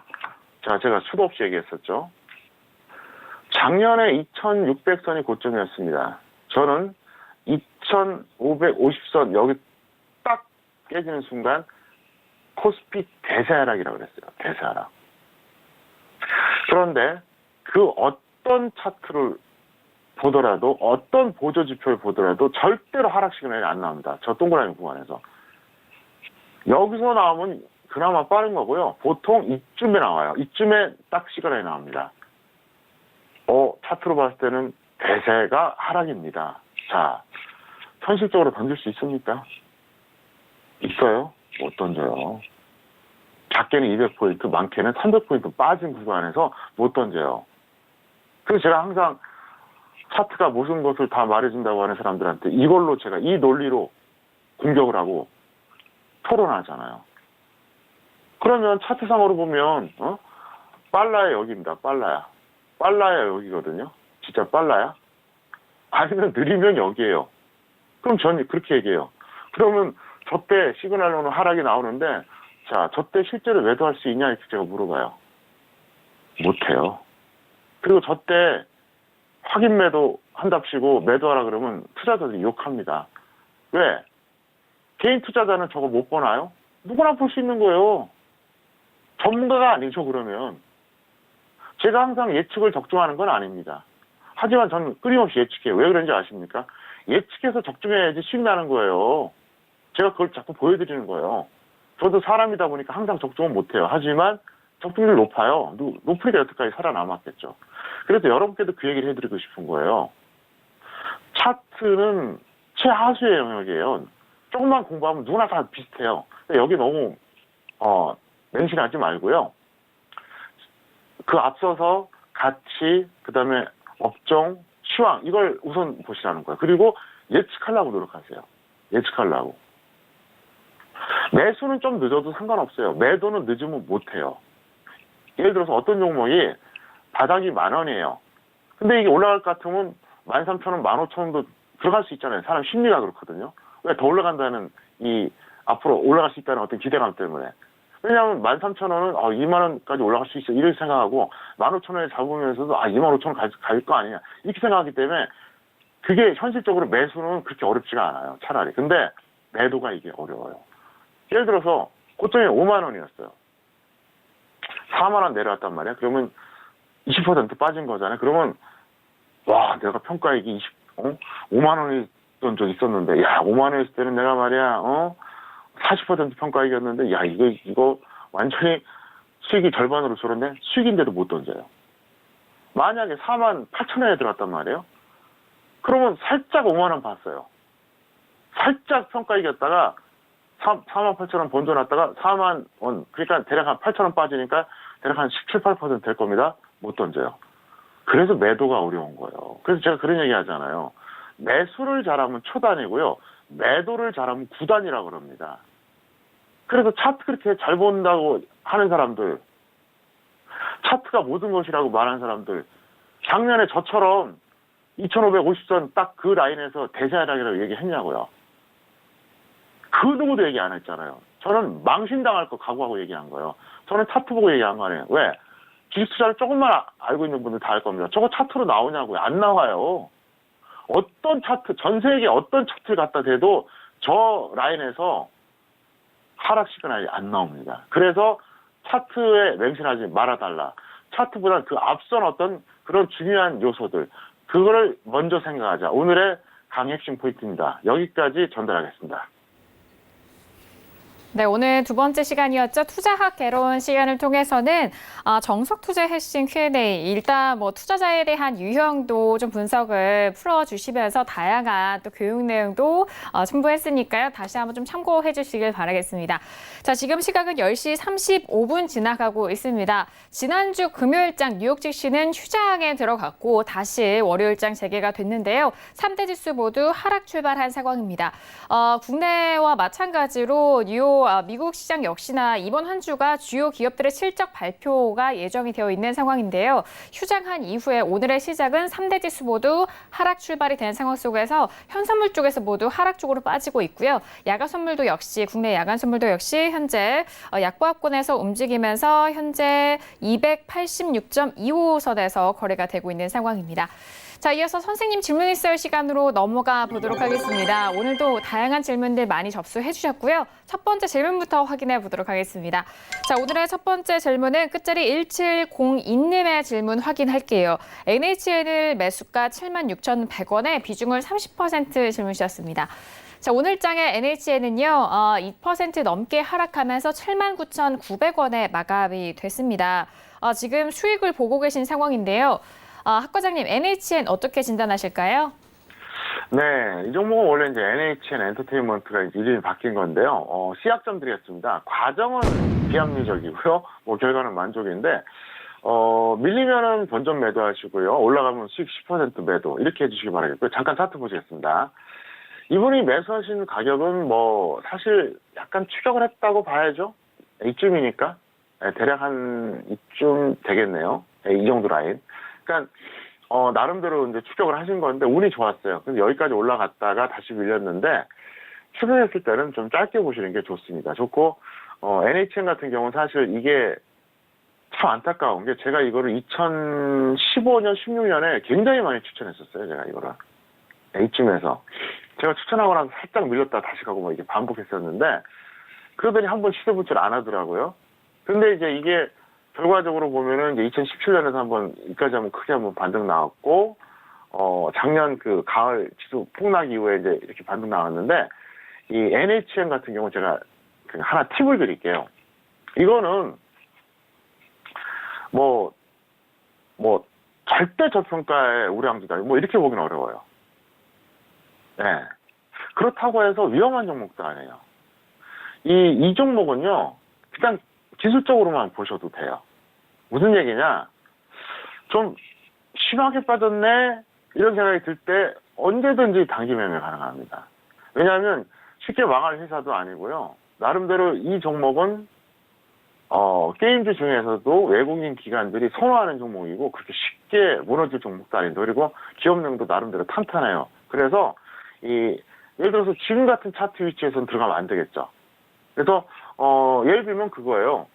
제가 수도 없이 얘기했었죠. 작년에 2600선이 고점이었습니다. 저는 2550선 여기 딱 깨지는 순간 코스피 대세하락이라고 그랬어요. 대세하락. 그런데 그 어떤 차트를 보더라도 어떤 보조지표를 보더라도 절대로 하락 시그널이 안 나옵니다. 저 동그라미 구간에서. 여기서 나오면 그나마 빠른 거고요. 보통 이쯤에 나와요. 이쯤에 딱 시그널이 나옵니다. 차트로 봤을 때는 대세가 하락입니다. 자, 현실적으로 던질 수 있습니까? 있어요? 못 던져요. 작게는 200포인트, 많게는 300포인트 빠진 구간에서 못 던져요. 그래서 제가 항상 차트가 무슨 것을 다 말해준다고 하는 사람들한테 이걸로 제가 이 논리로 공격을 하고 토론하잖아요. 그러면 차트상으로 보면 빨라야 여기입니다. 빨라야 여기거든요. 진짜 빨라야? 아니면 느리면 여기에요. 그럼 저는 그렇게 얘기해요. 그러면 저때 시그널로는 하락이 나오는데 자, 저때 실제로 매도할 수 있냐 이렇게 제가 물어봐요. 못해요. 그리고 저때 확인 매도 한답시고 매도하라 그러면 투자자들이 욕합니다. 왜? 개인 투자자는 저거 못 보나요? 누구나 볼 수 있는 거예요. 전문가가 아니죠, 그러면. 제가 항상 예측을 적중하는 건 아닙니다. 하지만 저는 끊임없이 예측해요. 왜 그런지 아십니까? 예측해서 적중해야지 수익 나는 거예요. 제가 그걸 자꾸 보여드리는 거예요. 저도 사람이다 보니까 항상 적중은 못해요. 하지만 적중률이 높아요. 높으니까 여태까지 살아남았겠죠. 그래서 여러분께도 그 얘기를 해드리고 싶은 거예요. 차트는 최하수의 영역이에요. 조금만 공부하면 누구나 다 비슷해요. 여기 너무 맹신하지 말고요. 그 앞서서 가치, 그 다음에 업종, 시황 이걸 우선 보시라는 거예요. 그리고 예측하려고 노력하세요. 예측하려고. 매수는 좀 늦어도 상관없어요. 매도는 늦으면 못해요. 예를 들어서 어떤 종목이 바닥이 10,000원이에요. 근데 이게 올라갈 것 같으면 13,000원, 15,000원도 들어갈 수 있잖아요. 사람 심리가 그렇거든요. 왜 더 올라간다는 앞으로 올라갈 수 있다는 어떤 기대감 때문에. 왜냐하면 13,000원은 20,000원까지 올라갈 수 있어. 이렇게 생각하고 15,000원에 잡으면서도 25,000원 갈 거 아니냐. 이렇게 생각하기 때문에 그게 현실적으로 매수는 그렇게 어렵지가 않아요. 차라리. 근데 매도가 이게 어려워요. 예를 들어서 고점이 50,000원이었어요. 40,000원 내려왔단 말이야. 그러면 20% 빠진 거잖아요. 그러면 와, 내가 평가액이 50,000원이었던 적 있었는데, 야, 50,000원 있을 때는 내가 말이야, 40% 평가액이었는데, 야, 이거 완전히 수익이 절반으로 줄었네? 수익인데도 못 던져요. 만약에 48,000원에 들어갔단 말이에요. 그러면 살짝 50,000원 봤어요. 살짝 평가액이었다가 48,000원 번져놨다가 40,000원, 그러니까 대략 한 8,000원 빠지니까 대략 한 17, 18% 될 겁니다. 못 던져요. 그래서 매도가 어려운 거예요. 그래서 제가 그런 얘기 하잖아요. 매수를 잘하면 초단이고요. 매도를 잘하면 구단이라고 그럽니다. 그래서 차트 그렇게 잘 본다고 하는 사람들, 차트가 모든 것이라고 말하는 사람들, 작년에 저처럼 2,550선 딱 그 라인에서 대세하락이라고 얘기했냐고요. 그 누구도 얘기 안 했잖아요. 저는 망신당할 거 각오하고 얘기한 거예요. 저는 차트 보고 얘기한 거 아니에요. 왜? 주식 투자를 조금만 알고 있는 분들 다 알 겁니다. 저거 차트로 나오냐고요. 안 나와요. 어떤 차트, 전 세계 어떤 차트를 갖다 대도 저 라인에서 하락 시그널이 안 나옵니다. 그래서 차트에 맹신하지 말아달라. 차트보다 그 앞선 어떤 그런 중요한 요소들, 그거를 먼저 생각하자. 오늘의 강의 핵심 포인트입니다. 여기까지 전달하겠습니다. 네, 오늘 두 번째 시간이었죠. 투자학 개론 시간을 통해서는 정석 투자 핵심 Q&A, 일단 뭐 투자자에 대한 유형도 좀 분석을 풀어주시면서 다양한 또 교육 내용도 첨부했으니까요. 다시 한번 좀 참고해 주시길 바라겠습니다. 자, 지금 시각은 10시 35분 지나가고 있습니다. 지난주 금요일장 뉴욕 증시는 휴장에 들어갔고 다시 월요일장 재개가 됐는데요. 3대 지수 모두 하락 출발한 상황입니다. 국내와 마찬가지로 뉴욕 미국 시장 역시나 이번 한 주가 주요 기업들의 실적 발표가 예정이 되어 있는 상황인데요. 휴장한 이후에 오늘의 시작은 3대 지수 모두 하락 출발이 된 상황 속에서 현선물 쪽에서 모두 하락 쪽으로 빠지고 있고요. 야간 선물도 역시 국내 야간 선물도 역시 현재 약보합권에서 움직이면서 현재 286.25선에서 거래가 되고 있는 상황입니다. 자, 이어서 선생님 질문 있어요 시간으로 넘어가 보도록 하겠습니다. 오늘도 다양한 질문들 많이 접수해 주셨고요. 첫 번째 질문부터 확인해 보도록 하겠습니다. 자, 오늘의 첫 번째 질문은 끝자리 1702님의 질문 확인할게요. NHN을 매수가 76,100원에 비중을 30% 질문 주셨습니다. 자, 오늘 장의 NHN은요, 2% 넘게 하락하면서 79,900원에 마감이 됐습니다. 지금 수익을 보고 계신 상황인데요. 학 과장님, NHN 어떻게 진단하실까요? 네, 이 종목은 원래 이제 NHN 엔터테인먼트가 이름이 바뀐 건데요. 시약점 드리겠습니다. 과정은 비합리적이고요. 뭐 결과는 만족인데, 밀리면은 본전 매도하시고요. 올라가면 수익 10% 매도 이렇게 해주시기 바라겠고요. 잠깐 차트 보시겠습니다. 이분이 매수하신 가격은 뭐 사실 약간 추격을 했다고 봐야죠. 이쯤이니까 대략 한 이쯤 되겠네요. 이 정도 라인. 그러니까 나름대로 이제 추격을 하신 건데 운이 좋았어요. 그래서 여기까지 올라갔다가 다시 밀렸는데 추격했을 때는 좀 짧게 보시는 게 좋습니다. 좋고 NHN 같은 경우는 사실 이게 참 안타까운 게 제가 이거를 2015년, 16년에 굉장히 많이 추천했었어요. 제가 이거를 이쯤에서 제가 추천하고 나서 살짝 밀렸다 다시 가고 뭐 이게 반복했었는데 그러더니 한번 시도볼 줄 안 하더라고요. 근데 이제 이게 결과적으로 보면은 이제 2017년에서 한번 여기까지 한번 크게 한번 반등 나왔고 작년 그 가을 지수 폭락 이후에 이제 이렇게 반등 나왔는데 이 NHN 같은 경우 제가 하나 팁을 드릴게요. 이거는 뭐 절대 저평가의 우량주다 뭐 이렇게 보기는 어려워요. 네. 그렇다고 해서 위험한 종목도 아니에요. 이 종목은요, 그냥 기술적으로만 보셔도 돼요. 무슨 얘기냐? 좀 심하게 빠졌네? 이런 생각이 들 때 언제든지 단기 매매 가능합니다. 왜냐하면 쉽게 망할 회사도 아니고요. 나름대로 이 종목은 게임주 중에서도 외국인 기관들이 선호하는 종목이고 그렇게 쉽게 무너질 종목도 아닌데 그리고 기업력도 나름대로 탄탄해요. 그래서 예를 들어서 지금 같은 차트 위치에서는 들어가면 안 되겠죠. 그래서 예를 들면 그거예요.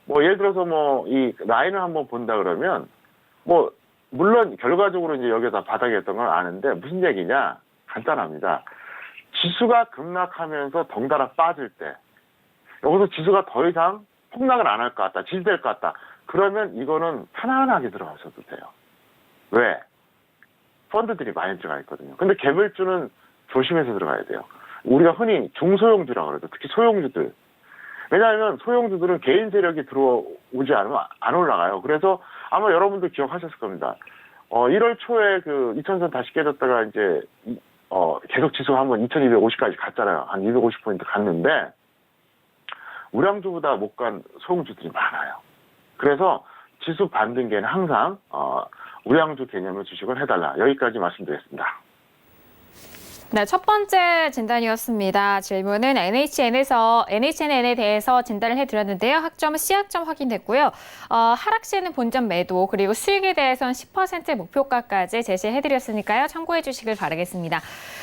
뭐 예를 들어서 뭐 이 라인을 한번 본다 그러면 뭐 물론 결과적으로 이제 여기다 바닥이었던 건 아는데 무슨 얘기냐? 간단합니다. 지수가 급락하면서 덩달아 빠질 때 여기서 지수가 더 이상 폭락을 안 할 것 같다. 지지될 것 같다. 그러면 이거는 편안하게 들어가셔도 돼요. 왜? 펀드들이 많이 들어가 있거든요. 근데 개별주는 조심해서 들어가야 돼요. 우리가 흔히 중소형주라고 그러죠. 특히 소형주들. 왜냐하면 소형주들은 개인 세력이 들어오지 않으면 안 올라가요. 그래서 아마 여러분들 기억하셨을 겁니다. 1월 초에 그 2000선 다시 깨졌다가 이제 계속 지수가 한번 2250까지 갔잖아요. 한 250포인트 갔는데 우량주보다 못 간 소형주들이 많아요. 그래서 지수 반등계는 항상 우량주 개념의 주식을 해달라. 여기까지 말씀드리겠습니다. 네, 첫 번째 진단이었습니다. 질문은 NHN에 대해서 진단을 해드렸는데요. 학점은 C학점 확인됐고요. 하락 시에는 본전 매도 그리고 수익에 대해서는 10% 목표가까지 제시해드렸으니까요. 참고해 주시길 바라겠습니다.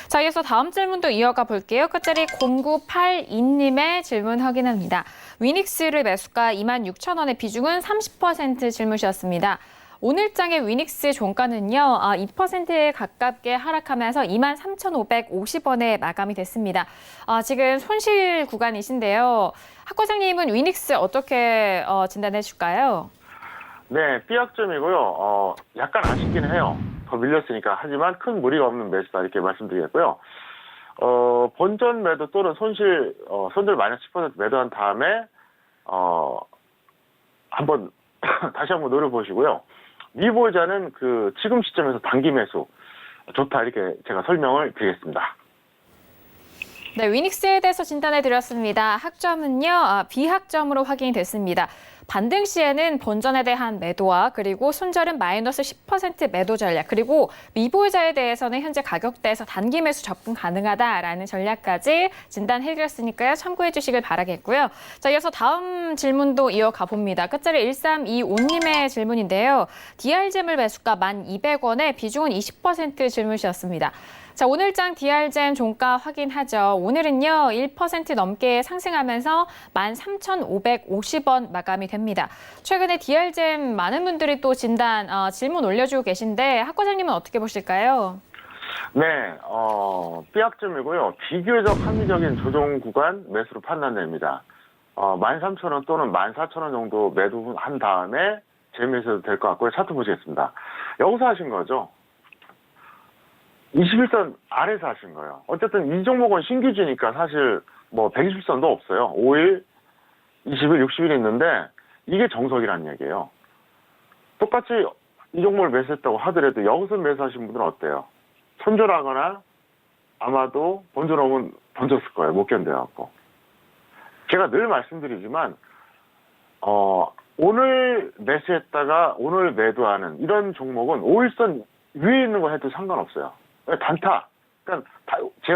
자, 이어서 다음 질문도 이어가 볼게요. 끝자리 0982님의 질문 확인합니다. 위닉스를 매수가 26,000원의 비중은 30% 질문이셨습니다. 오늘장의 위닉스 종가는요, 2%에 가깝게 하락하면서 23,550원에 마감이 됐습니다. 지금 손실 구간이신데요. 학 과장님은 위닉스 어떻게 진단해 줄까요? 네, B학점이고요. 약간 아쉽긴 해요. 더 밀렸으니까. 하지만 큰 무리가 없는 매수다 이렇게 말씀드리겠고요. 본전 매도 또는 손실 마이너스 10% 매도한 다음에 다시 한번 노려보시고요. 미보자는 그 지금 시점에서 단기 매수 좋다 이렇게 제가 설명을 드리겠습니다. 네, 위닉스에 대해서 진단해 드렸습니다. 학점은요, B학점으로 확인이 됐습니다. 반등 시에는 본전에 대한 매도와 그리고 손절은 마이너스 10% 매도 전략 그리고 미보유자에 대해서는 현재 가격대에서 단기 매수 접근 가능하다라는 전략까지 진단해 드렸으니까요. 참고해 주시길 바라겠고요. 자, 이어서 다음 질문도 이어가 봅니다. 끝자리 1325님의 질문인데요. DR잼을 매수가 1,200원에 비중은 20% 질문이셨습니다. 자, 오늘장 DR잼 종가 확인하죠. 오늘은요, 1% 넘게 상승하면서 13,550원 마감이 됩니다. 최근에 DR잼 많은 분들이 또 질문 올려주고 계신데 학 과장님은 어떻게 보실까요? 네, B학점이고요. 비교적 합리적인 조정 구간 매수로 판단됩니다. 13,000원 또는 14,000원 정도 매도한 다음에 재매수도 될 것 같고요. 차트 보시겠습니다. 여기서 하신 거죠. 21선 아래서 하신 거예요. 어쨌든 이 종목은 신규주니까 사실 뭐 120선도 없어요. 5일, 20일, 60일 있는데 이게 정석이라는 얘기예요. 똑같이 이 종목을 매수했다고 하더라도 여기서 매수하신 분들은 어때요? 손절하거나 아마도 본전 던졌을 거예요. 못 견뎌갖고. 제가 늘 말씀드리지만 오늘 매수했다가 오늘 매도하는 이런 종목은 5일선 위에 있는 거 해도 상관없어요. 단타. 그러니까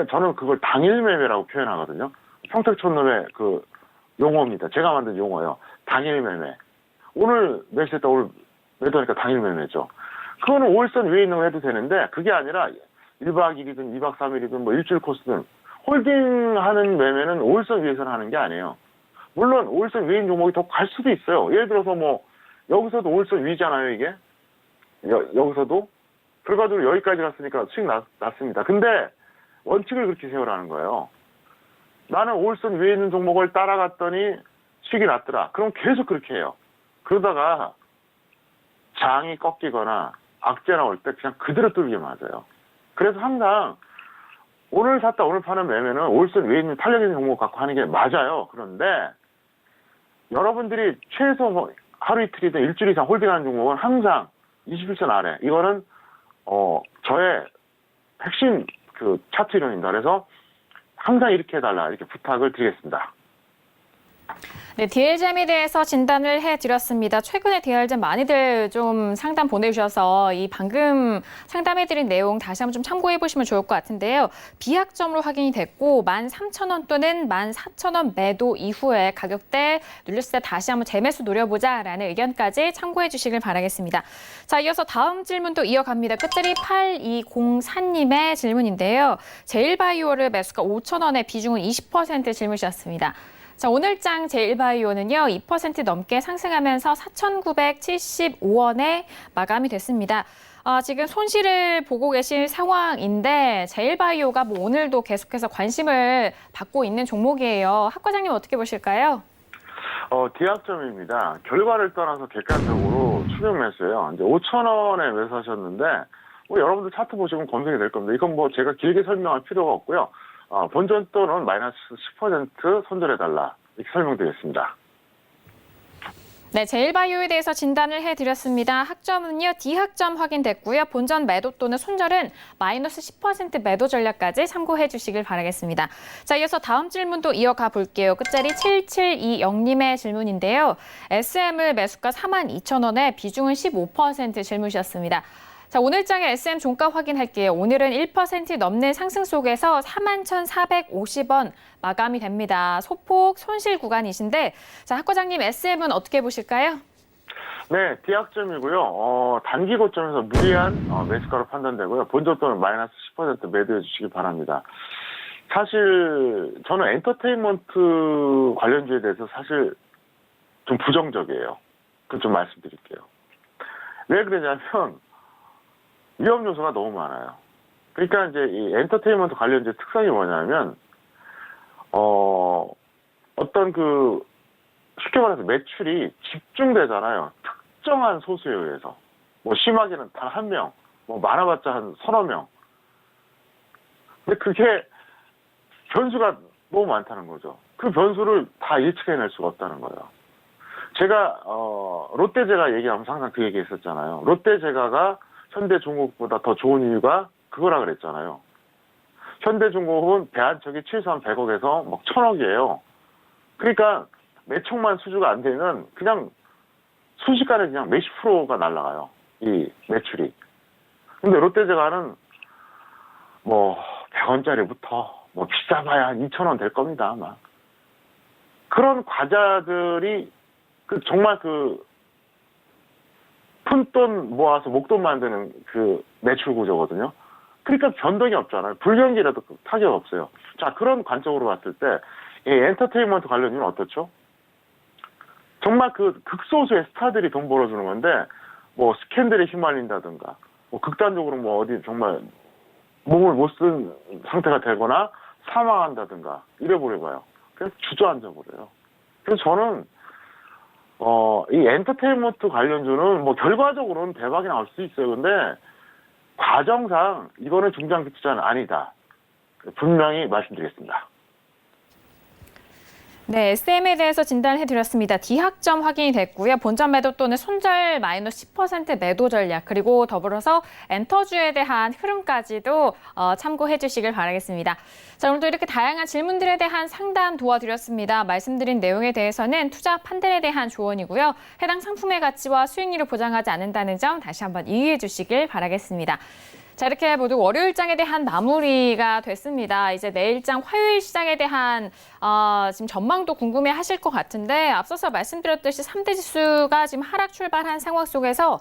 저는 그걸 당일 매매라고 표현하거든요. 평택촌놈의 그 용어입니다. 제가 만든 용어예요. 당일 매매. 오늘 매수했다 오늘 매도하니까 당일 매매죠. 그거는 5일선 위에 있는 거 해도 되는데 그게 아니라 1박 2일이든 2박 3일이든 뭐 일주일 코스든 홀딩하는 매매는 5일선 위에서는 하는 게 아니에요. 물론 5일선 위인 종목이 더 갈 수도 있어요. 예를 들어서 뭐 여기서도 5일선 위잖아요 이게. 여기서도. 결과적으로 여기까지 갔으니까 수익 났습니다. 근데 원칙을 그렇게 세우라는 거예요. 나는 5일선 위에 있는 종목을 따라갔더니 수익이 났더라. 그럼 계속 그렇게 해요. 그러다가 장이 꺾이거나 악재 나올 때 그냥 그대로 뚫게 맞아요. 그래서 항상 오늘 샀다 오늘 파는 매매는 5일선 위에 있는 탄력 있는 종목 갖고 하는 게 맞아요. 그런데 여러분들이 최소 하루 이틀이든 일주일 이상 홀딩하는 종목은 항상 21선 아래. 이거는 저의 핵심 그 차트 이론입니다. 그래서 항상 이렇게 해달라 이렇게 부탁을 드리겠습니다. 네, DL잼에 대해서 진단을 해드렸습니다. 최근에 DL잼 많이들 좀 상담 보내주셔서 이 방금 상담해드린 내용 다시 한번 좀 참고해보시면 좋을 것 같은데요. 비약점으로 확인이 됐고 13,000원 또는 14,000원 매도 이후에 가격대 눌렸을 때 다시 한번 재매수 노려보자라는 의견까지 참고해주시길 바라겠습니다. 자, 이어서 다음 질문도 이어갑니다. 끝자리 8204님의 질문인데요. 제일바이오를 매수가 5,000원에 비중은 20% 질문이셨습니다. 자, 오늘장 제일바이오는요, 2% 넘게 상승하면서 4,975원에 마감이 됐습니다. 지금 손실을 보고 계실 상황인데 제일바이오가 뭐 오늘도 계속해서 관심을 받고 있는 종목이에요. 학 과장님 어떻게 보실까요? 디약점입니다. 결과를 떠나서 객관적으로 추격 매수예요. 이제 5,000원에 매수하셨는데 뭐 여러분들 차트 보시면 검색이 될 겁니다. 이건 뭐 제가 길게 설명할 필요가 없고요. 본전 또는 마이너스 10% 손절해달라 이렇게 설명드리겠습니다. 네, 제일바이오에 대해서 진단을 해드렸습니다. 학점은요, D학점 확인됐고요. 본전 매도 또는 손절은 마이너스 10% 매도 전략까지 참고해 주시길 바라겠습니다. 자, 이어서 다음 질문도 이어가 볼게요. 끝자리 7720님의 질문인데요. SM을 매수가 42,000원에 비중은 15% 질문이셨습니다. 자, 오늘장의 SM 종가 확인할게요. 오늘은 1% 넘는 상승 속에서 41,450원 마감이 됩니다. 소폭 손실 구간이신데, 자, 학 과장님 SM은 어떻게 보실까요? 네, D학점이고요. 단기 고점에서 무리한 매수가로 판단되고요. 본전 또는 마이너스 10% 매도해 주시기 바랍니다. 사실 저는 엔터테인먼트 관련주에 대해서 사실 좀 부정적이에요. 그건 좀 말씀드릴게요. 왜 그러냐면 위험 요소가 너무 많아요. 그러니까 이제 이 엔터테인먼트 관련주의 특성이 뭐냐면 어떤 그 쉽게 말해서 매출이 집중되잖아요. 특정한 소수에 의해서. 뭐 심하게는 단 한 명, 뭐 많아봤자 한 서너 명. 근데 그게 변수가 너무 많다는 거죠. 그 변수를 다 예측해낼 수가 없다는 거예요. 제가 롯데제가 얘기하면 항상 그 얘기 했었잖아요. 롯데제가가 현대중공업보다 더 좋은 이유가 그거라 그랬잖아요. 현대중공업은 배한척이 최소한 100억에서 막 1,000억이에요. 그러니까 매총만 수주가 안 되면 그냥 순식간에 그냥 몇십 프로가 날아가요. 이 매출이. 근데 롯데제가는 뭐 100원짜리부터 뭐 비싸봐야 한 2,000원 될 겁니다, 아마. 그런 과자들이 정말 푼돈 모아서 목돈 만드는 그 매출 구조거든요. 그러니까 변동이 없잖아요. 불경기라도 타격 없어요. 자, 그런 관점으로 봤을 때, 이 엔터테인먼트 관련주는 어떻죠? 정말 그 극소수의 스타들이 돈 벌어주는 건데, 뭐 스캔들에 휘말린다든가, 뭐 극단적으로 뭐 어디 정말 몸을 못 쓴 상태가 되거나 사망한다든가, 이래버려봐요. 그래서 주저앉아버려요. 그래서 저는, 이 엔터테인먼트 관련주는 뭐 결과적으로는 대박이 나올 수 있어요. 근데 과정상 이거는 중장기 투자는 아니다. 분명히 말씀드리겠습니다. 네, SM에 대해서 진단을 해드렸습니다. D학점 확인이 됐고요. 본전 매도 또는 손절 마이너스 10% 매도 전략, 그리고 더불어서 엔터주에 대한 흐름까지도 참고해 주시길 바라겠습니다. 자, 오늘도 이렇게 다양한 질문들에 대한 상담 도와드렸습니다. 말씀드린 내용에 대해서는 투자 판단에 대한 조언이고요. 해당 상품의 가치와 수익률을 보장하지 않는다는 점 다시 한번 이해해 주시길 바라겠습니다. 자, 이렇게 모두 월요일장에 대한 마무리가 됐습니다. 이제 내일장 화요일 시장에 대한 지금 전망도 궁금해 하실 것 같은데 앞서서 말씀드렸듯이 3대 지수가 지금 하락 출발한 상황 속에서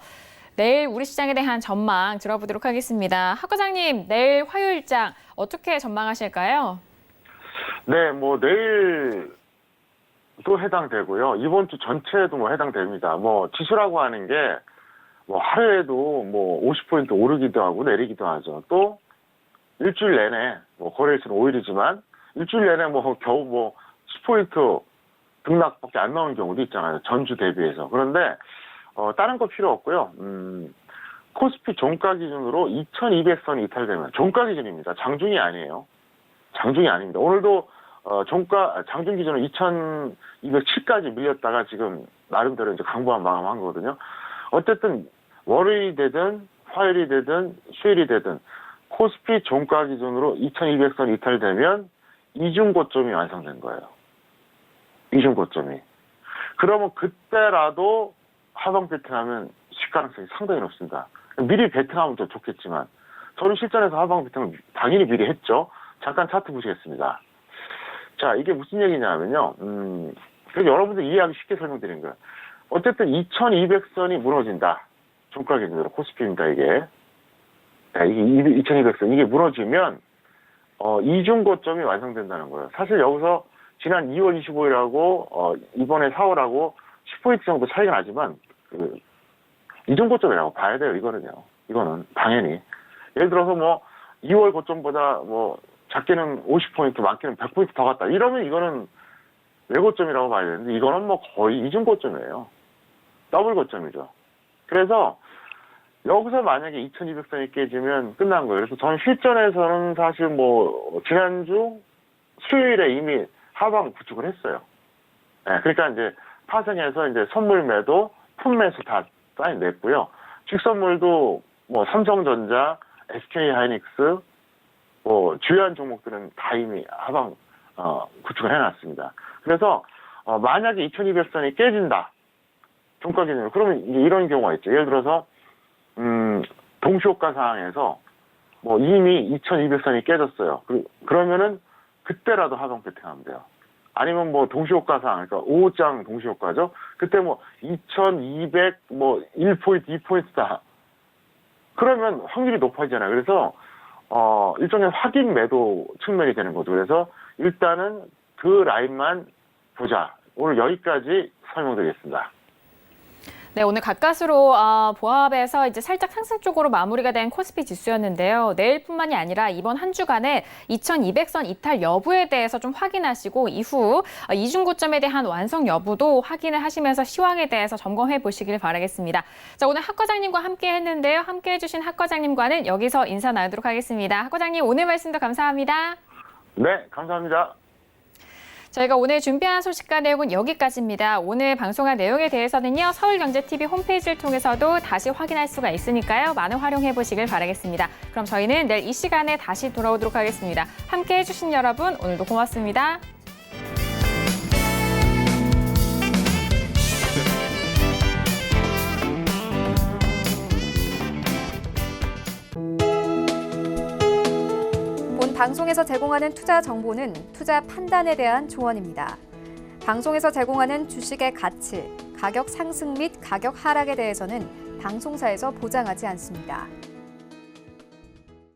내일 우리 시장에 대한 전망 들어보도록 하겠습니다. 학 과장님, 내일 화요일장 어떻게 전망하실까요? 네, 뭐 내일도 해당되고요. 이번 주 전체에도 뭐 해당됩니다. 뭐 지수라고 하는 게 뭐 하루에도 뭐 50% 오르기도 하고 내리기도 하죠. 또 일주일 내내 뭐 거래일수는 5일이지만 일주일 내내 뭐 겨우 뭐 10% 등락밖에 안 나오는 경우도 있잖아요. 전주 대비해서. 그런데 다른 거 필요 없고요. 코스피 종가 기준으로 2200선이 이탈되면 종가 기준입니다. 장중이 아니에요. 장중이 아닙니다. 오늘도 장중 기준으로 2207까지 밀렸다가 지금 나름대로 이제 강보한 마감한 거거든요. 어쨌든 월요일이 되든 화요일이 되든 수요일이 되든 코스피 종가 기준으로 2200선 이탈되면 이중 고점이 완성된 거예요. 이중 고점이. 그러면 그때라도 하방 베팅하면 질 가능성이 상당히 높습니다. 미리 베팅하면 더 좋겠지만 저는 실전에서 하방 베팅을 당연히 미리 했죠. 잠깐 차트 보시겠습니다. 자, 이게 무슨 얘기냐면요. 그래서 여러분들 이해하기 쉽게 설명드린 거예요. 어쨌든 2200선이 무너진다. 종가 기준으로 코스피입니다, 이게. 네, 이게 2200선. 이게 무너지면, 이중 고점이 완성된다는 거예요. 사실 여기서 지난 2월 25일하고, 이번에 4월하고 10포인트 정도 차이가 나지만, 이중 고점이라고 봐야 돼요, 이거는요. 이거는, 당연히. 예를 들어서 뭐, 2월 고점보다 뭐, 작게는 50포인트, 많게는 100포인트 더 갔다. 이러면 이거는 외고점이라고 봐야 되는데, 이거는 뭐 거의 이중 고점이에요. 더블 고점이죠. 그래서, 여기서 만약에 2200선이 깨지면 끝난 거예요. 그래서 저는 실전에서는 사실 뭐, 지난주 수요일에 이미 하방 구축을 했어요. 네, 그러니까 이제 파생해서 이제 선물 매도, 품매수 다 사인 냈고요. 직선물도 뭐 삼성전자, SK 하이닉스, 뭐 주요한 종목들은 다 이미 하방 구축을 해놨습니다. 그래서 만약에 2200선이 깨진다. 종가 기준으로 그러면 이제 이런 경우가 있죠. 예를 들어서 동시효과 상황에서 뭐 이미 2200선이 깨졌어요. 그러면은 그때라도 하방 베팅하면 돼요. 아니면 뭐 동시효과 상황, 그러니까 5장 동시효과죠. 그때 뭐 2200, 뭐 1포인트, 2포인트다. 그러면 확률이 높아지잖아요. 그래서 일종의 확인 매도 측면이 되는 거죠. 그래서 일단은 그 라인만 보자. 오늘 여기까지 설명드리겠습니다. 네, 오늘 가까스로 보합에서 이제 살짝 상승 쪽으로 마무리가 된 코스피 지수였는데요. 내일뿐만이 아니라 이번 한 주간에 2200선 이탈 여부에 대해서 좀 확인하시고 이후 이중 고점에 대한 완성 여부도 확인을 하시면서 시황에 대해서 점검해 보시길 바라겠습니다. 자, 오늘 학 과장님과 함께 했는데요. 함께 해주신 학 과장님과는 여기서 인사 나누도록 하겠습니다. 학 과장님 오늘 말씀도 감사합니다. 네, 감사합니다. 저희가 오늘 준비한 소식과 내용은 여기까지입니다. 오늘 방송한 내용에 대해서는요. 서울경제TV 홈페이지를 통해서도 다시 확인할 수가 있으니까요. 많은 활용해 보시길 바라겠습니다. 그럼 저희는 내일 이 시간에 다시 돌아오도록 하겠습니다. 함께 해주신 여러분 오늘도 고맙습니다. 방송에서 제공하는 투자 정보는 투자 판단에 대한 조언입니다. 방송에서 제공하는 주식의 가치, 가격 상승 및 가격 하락에 대해서는 방송사에서 보장하지 않습니다.